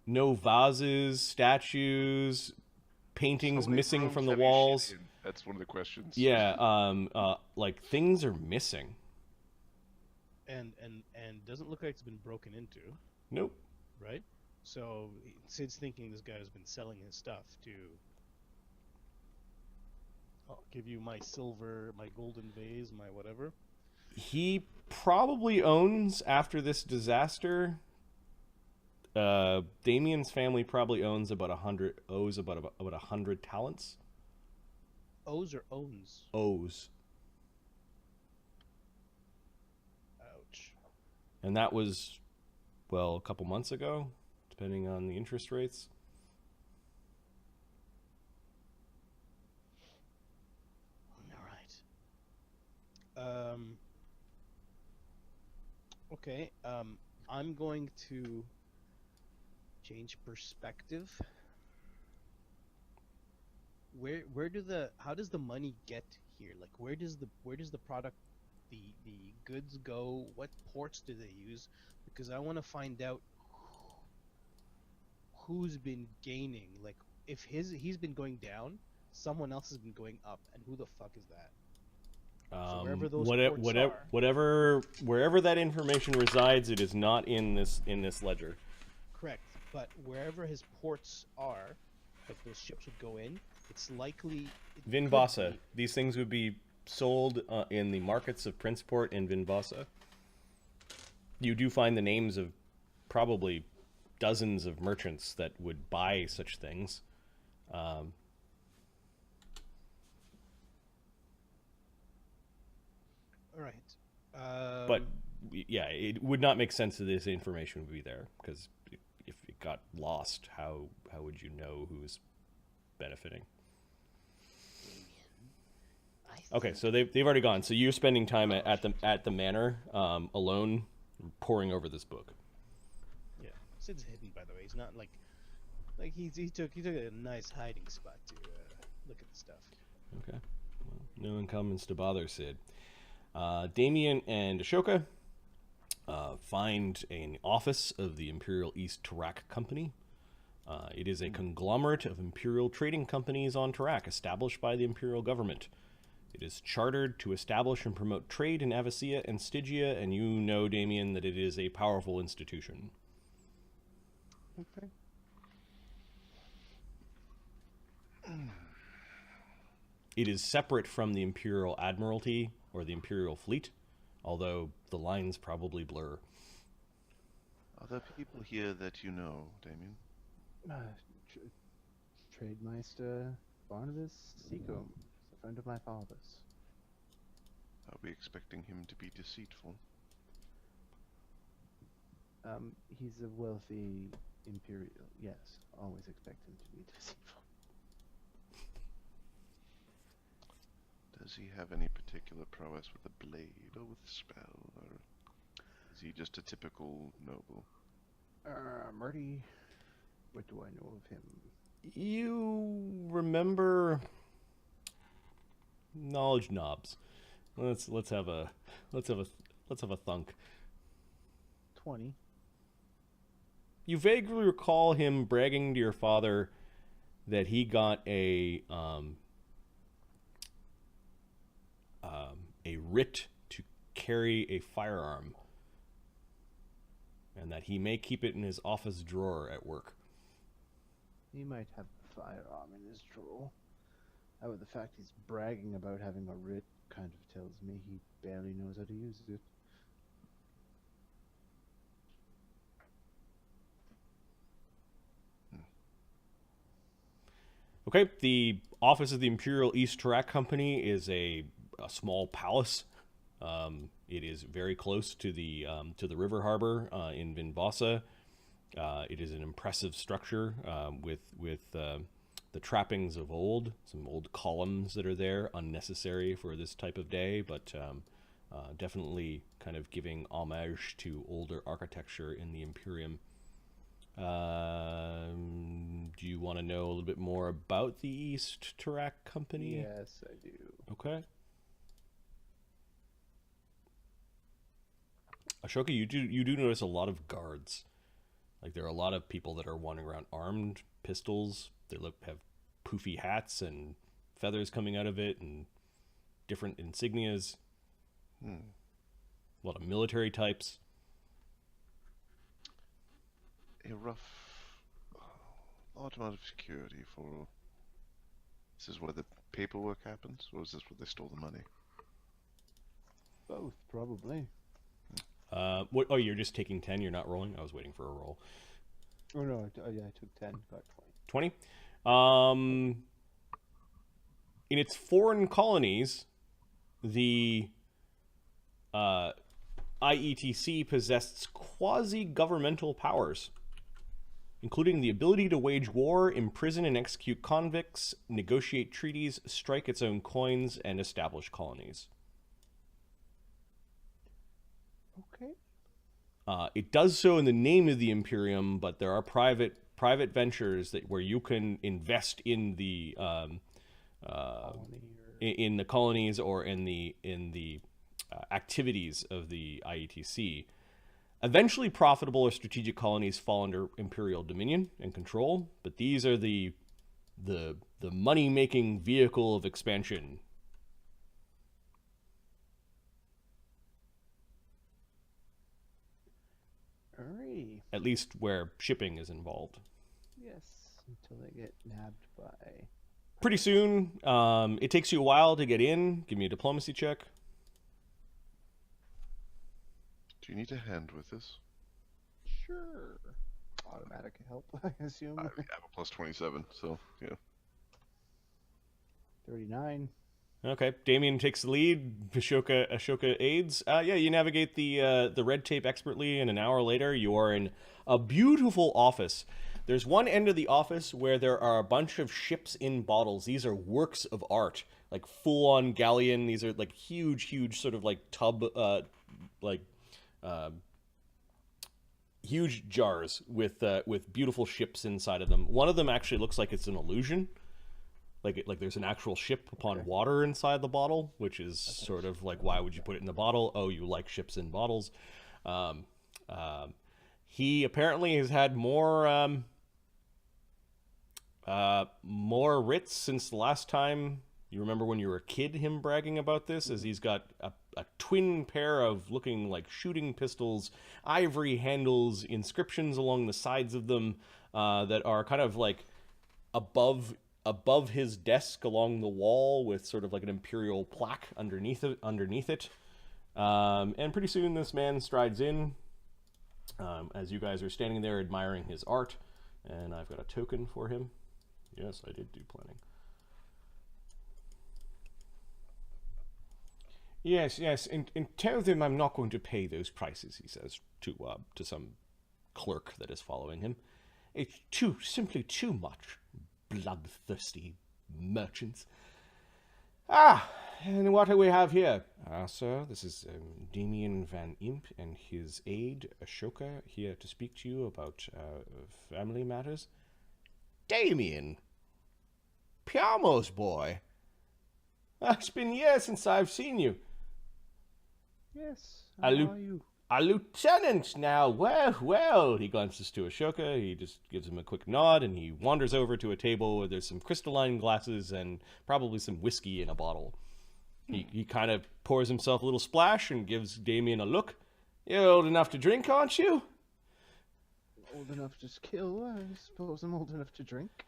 vases, statues, paintings How many missing rooms from the have you walls. shit in? That's one of the questions. Yeah, like things are missing. And doesn't look like it's been broken into, Nope. right? So Sid's thinking this guy has been selling his stuff to. I'll give you my silver, my golden vase, my whatever. He probably owns, after this disaster, Damian's family probably owns about 100 talents. Owes or owns? Owes. Ouch. And that was, well, a couple months ago, depending on the interest rates. All right. Okay. I'm going to change perspective. How does the money get here? Like, where does the product, the goods go? What ports do they use? Because I want to find out who's been gaining. Like, if he's been going down, someone else has been going up, and who the fuck is that? So wherever those ports are, wherever that information resides, it is not in this ledger. correct. But wherever his ports are, like those ships would go in, it's likely. Vin Vossa. These things would be sold in the markets of Princeport and Vin Vossa. You do find the names of probably dozens of merchants that would buy such things. All right. But yeah, it would not make sense that this information would be there, because if it got lost, how would you know who's benefiting? Okay, so they've already gone. So you're spending time at the manor alone, poring over this book. Yeah, Sid's hidden, by the way. He's not like he took a nice hiding spot to look at the stuff. Okay, well, no incumbents to bother Cid. Damian and Ashoka find an office of the Imperial East Terrak Company. It is a conglomerate of imperial trading companies on Terrak, established by the imperial government. It is chartered to establish and promote trade in Avacia and Stygia, and you know, Damian, that it is a powerful institution. Okay. It is separate from the Imperial Admiralty or the Imperial Fleet, although the lines probably blur. Are there people here that you know, Damian? Trademeister Barnabas Seacombe, a friend of my father's. Are we expecting him to be deceitful? He's a wealthy imperial. Yes, always expect him to be deceitful. Does he have any particular prowess with a blade or with a spell, or is he just a typical noble? Marty, what do I know of him? You remember knowledge knobs. Let's have a thunk. 20. You vaguely recall him bragging to your father that he got a writ to carry a firearm, and that he may keep it in his office drawer at work. He might have the firearm in his drawer. However, the fact he's bragging about having a writ kind of tells me he barely knows how to use it. Okay, the office of the Imperial East Terrak Company is a small palace. It is very close to the river harbor in Vin Vossa. It is an impressive structure with the trappings of old, some old columns that are there, unnecessary for this type of day, but definitely kind of giving homage to older architecture in the Imperium. Do you want to know a little bit more about the East Terrak Company? Yes, I do. Okay. Ashoka, you do notice a lot of guards. Like, there are a lot of people that are wandering around armed, pistols. They have poofy hats and feathers coming out of it and different insignias. A lot of military types. A large amount of security for... This is where the paperwork happens, or is this where they stole the money? Both, probably. What? Oh, you're just taking 10. You're not rolling. I was waiting for a roll. Oh no, yeah, I took 10, got 20. In its foreign colonies, the IETC possessed quasi-governmental powers, including the ability to wage war, imprison and execute convicts, negotiate treaties, strike its own coins, and establish colonies. Okay. It does so in the name of the Imperium, but there are private ventures where you can invest in the in the colonies or in the activities of the IETC. Eventually, profitable or strategic colonies fall under Imperial dominion and control, but these are the money-making vehicle of expansion. Alrighty. At least where shipping is involved. Yes, until they get nabbed by... Pretty soon. It takes you a while to get in. Give me a diplomacy check. Do you need a hand with this? Sure. Automatic help, I assume. I have a plus 27, so yeah. 39. Okay, Damian takes the lead. Ashoka aids. Yeah, you navigate the red tape expertly, and an hour later, you are in a beautiful office. There's one end of the office where there are a bunch of ships in bottles. These are works of art, like full-on galleon. These are like huge sort of like tub, huge jars with beautiful ships inside of them. One of them actually looks like it's an illusion. Like there's an actual ship upon water inside the bottle, which is sort of like, why would you put it in the bottle? Oh, you like ships in bottles. He apparently has had more writs since the last time. You remember when you were a kid, him bragging about this, as he's got a twin pair of looking like shooting pistols, ivory handles, inscriptions along the sides of them that are kind of like above his desk along the wall, with sort of like an imperial plaque underneath it. And pretty soon this man strides in, as you guys are standing there admiring his art, and I've got a token for him. Yes, I did do planning. Yes, and tell them I'm not going to pay those prices, he says to some clerk that is following him. It's simply too much. Bloodthirsty merchants. And what do we have here? Sir, this is Damian van Impe and his aide, Ashoka, here to speak to you about family matters. Damian! Piamo's boy! It's been years since I've seen you. Yes, how are you? A lieutenant now. Well, he glances to Ashoka. He just gives him a quick nod, and he wanders over to a table where there's some crystalline glasses and probably some whiskey in a bottle. He kind of pours himself a little splash and gives Damian a look. You're old enough to drink, aren't you? Old enough to kill? I suppose I'm old enough to drink.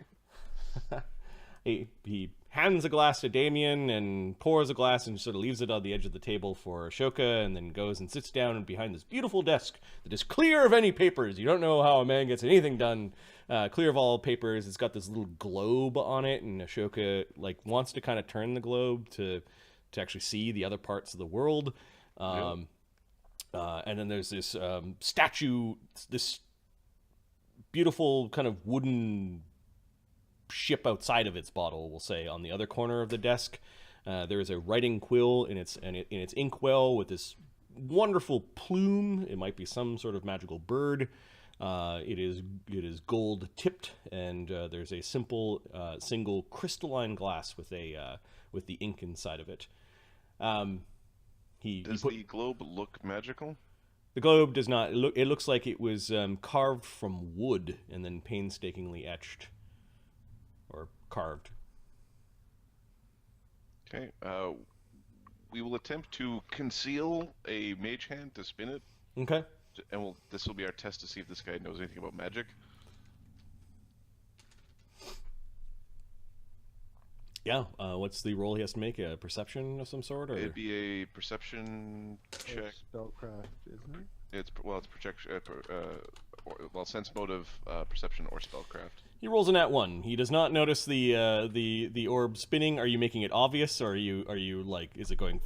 He hands a glass to Damian and pours a glass and sort of leaves it on the edge of the table for Ashoka, and then goes and sits down behind this beautiful desk that is clear of any papers. You don't know how a man gets anything done. Clear of all papers. It's got this little globe on it, and Ashoka wants to kind of turn the globe to actually see the other parts of the world. And then there's this statue, this beautiful kind of wooden ship outside of its bottle, we'll say, on the other corner of the desk. There is a writing quill in its inkwell with this wonderful plume. It might be some sort of magical bird. It is gold tipped, and there's a simple single crystalline glass with the ink inside of it. Does the globe look magical? The globe does not. It looks like it was carved from wood and then painstakingly etched. Or carved. Okay. We will attempt to conceal a mage hand to spin it. Okay. And this will be our test to see if this guy knows anything about magic. Yeah. What's the roll he has to make? A perception of some sort, or it'd be a perception check. Spellcraft, isn't it? It's protection. Sense motive, perception, or spellcraft. He rolls a nat 1. He does not notice the orb spinning. Are you making it obvious, or are you like, is it going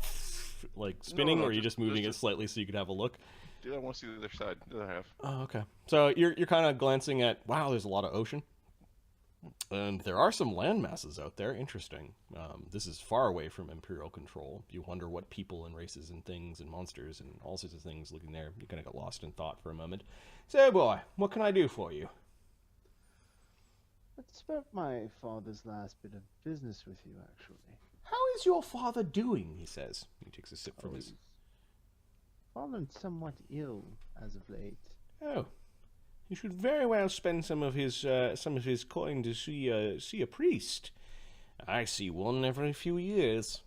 like spinning, or are you just moving it slightly so you could have a look? Dude, I want to see the other side. The other half. Oh, okay. So you're kind of glancing at, wow, there's a lot of ocean. And there are some land masses out there. Interesting. This is far away from Imperial control. You wonder what people and races and things and monsters and all sorts of things looking there. You kind of got lost in thought for a moment. So, boy, what can I do for you? It's about my father's last bit of business with you, actually. How is your father doing, he says. He takes a sip from his... He's fallen somewhat ill as of late. Oh. You should very well spend some of his coin to see a priest. I see one every few years.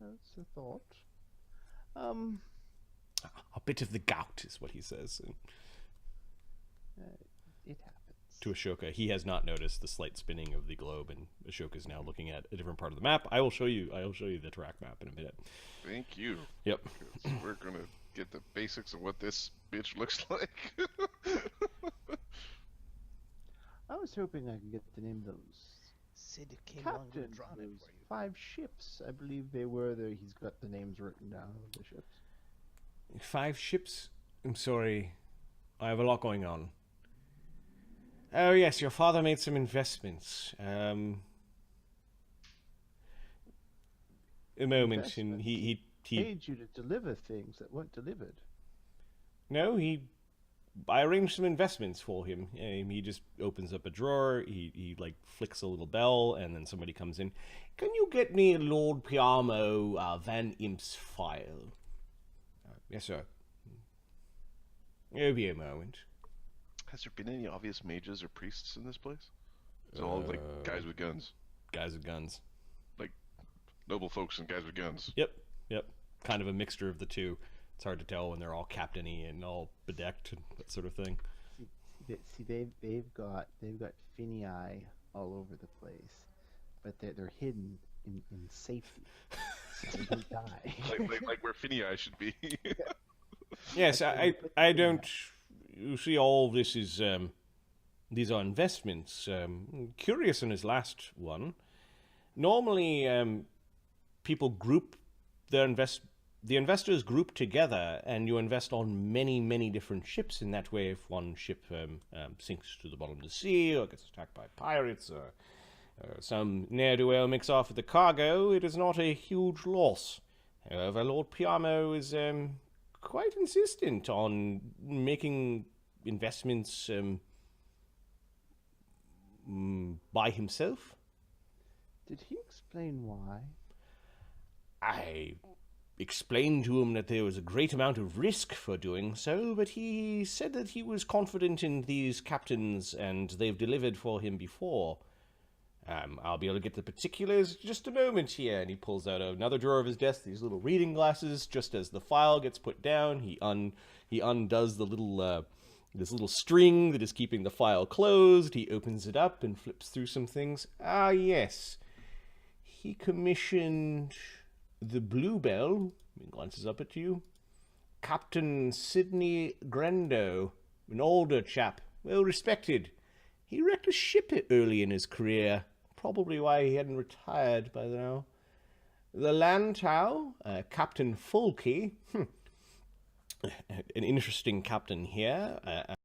That's a thought. A bit of the gout is what he says. It happens. To Ashoka, he has not noticed the slight spinning of the globe, and Ashoka is now looking at a different part of the map. I will show you the Terrak map in a minute. Thank you. Yep. We're gonna get the basics of what this bitch looks like. I was hoping I could get the name of those Cid came along captain. and drawn it Those for you. 5 ships, I believe they were there. He's got the names written down of the ships. 5 ships? I'm sorry. I have a lot going on. Oh, yes, your father made some investments. A moment, and he paid you to deliver things that weren't delivered. No, I arranged some investments for him. He just opens up a drawer, he like flicks a little bell, and then somebody comes in. Can you get me Lord Piamo Van Imp's file? Yes, sir. It'll be a moment. Has there been any obvious mages or priests in this place? It's all like guys with guns. Guys with guns. Like noble folks and guys with guns. Yep. Kind of a mixture of the two. It's hard to tell when they're all captainy and all bedecked and that sort of thing. See, they've got Phineas all over the place, but they're hidden in safety, so they don't die. like where Phineas should be. Yes, I don't. You see, all this is these are investments. Curious in his last one. Normally, people group the investors group together, and you invest on many different ships. In that way, if one ship sinks to the bottom of the sea, or gets attacked by pirates, or some ne'er-do-well makes off with the cargo, it is not a huge loss. However, Lord Piamo is quite insistent on making investments by himself. Did he explain why? I explained to him that there was a great amount of risk for doing so, but he said that he was confident in these captains and they've delivered for him before. I'll be able to get the particulars just a moment here. And he pulls out another drawer of his desk, these little reading glasses. Just as the file gets put down, he undoes the little this little string that is keeping the file closed. He opens it up and flips through some things. Ah, yes. He commissioned the Bluebell. He glances up at you. Captain Sidney Grendo, an older chap, well respected. He wrecked a ship early in his career, probably why he hadn't retired by now. The Lantau, Captain Fulke, an interesting captain here.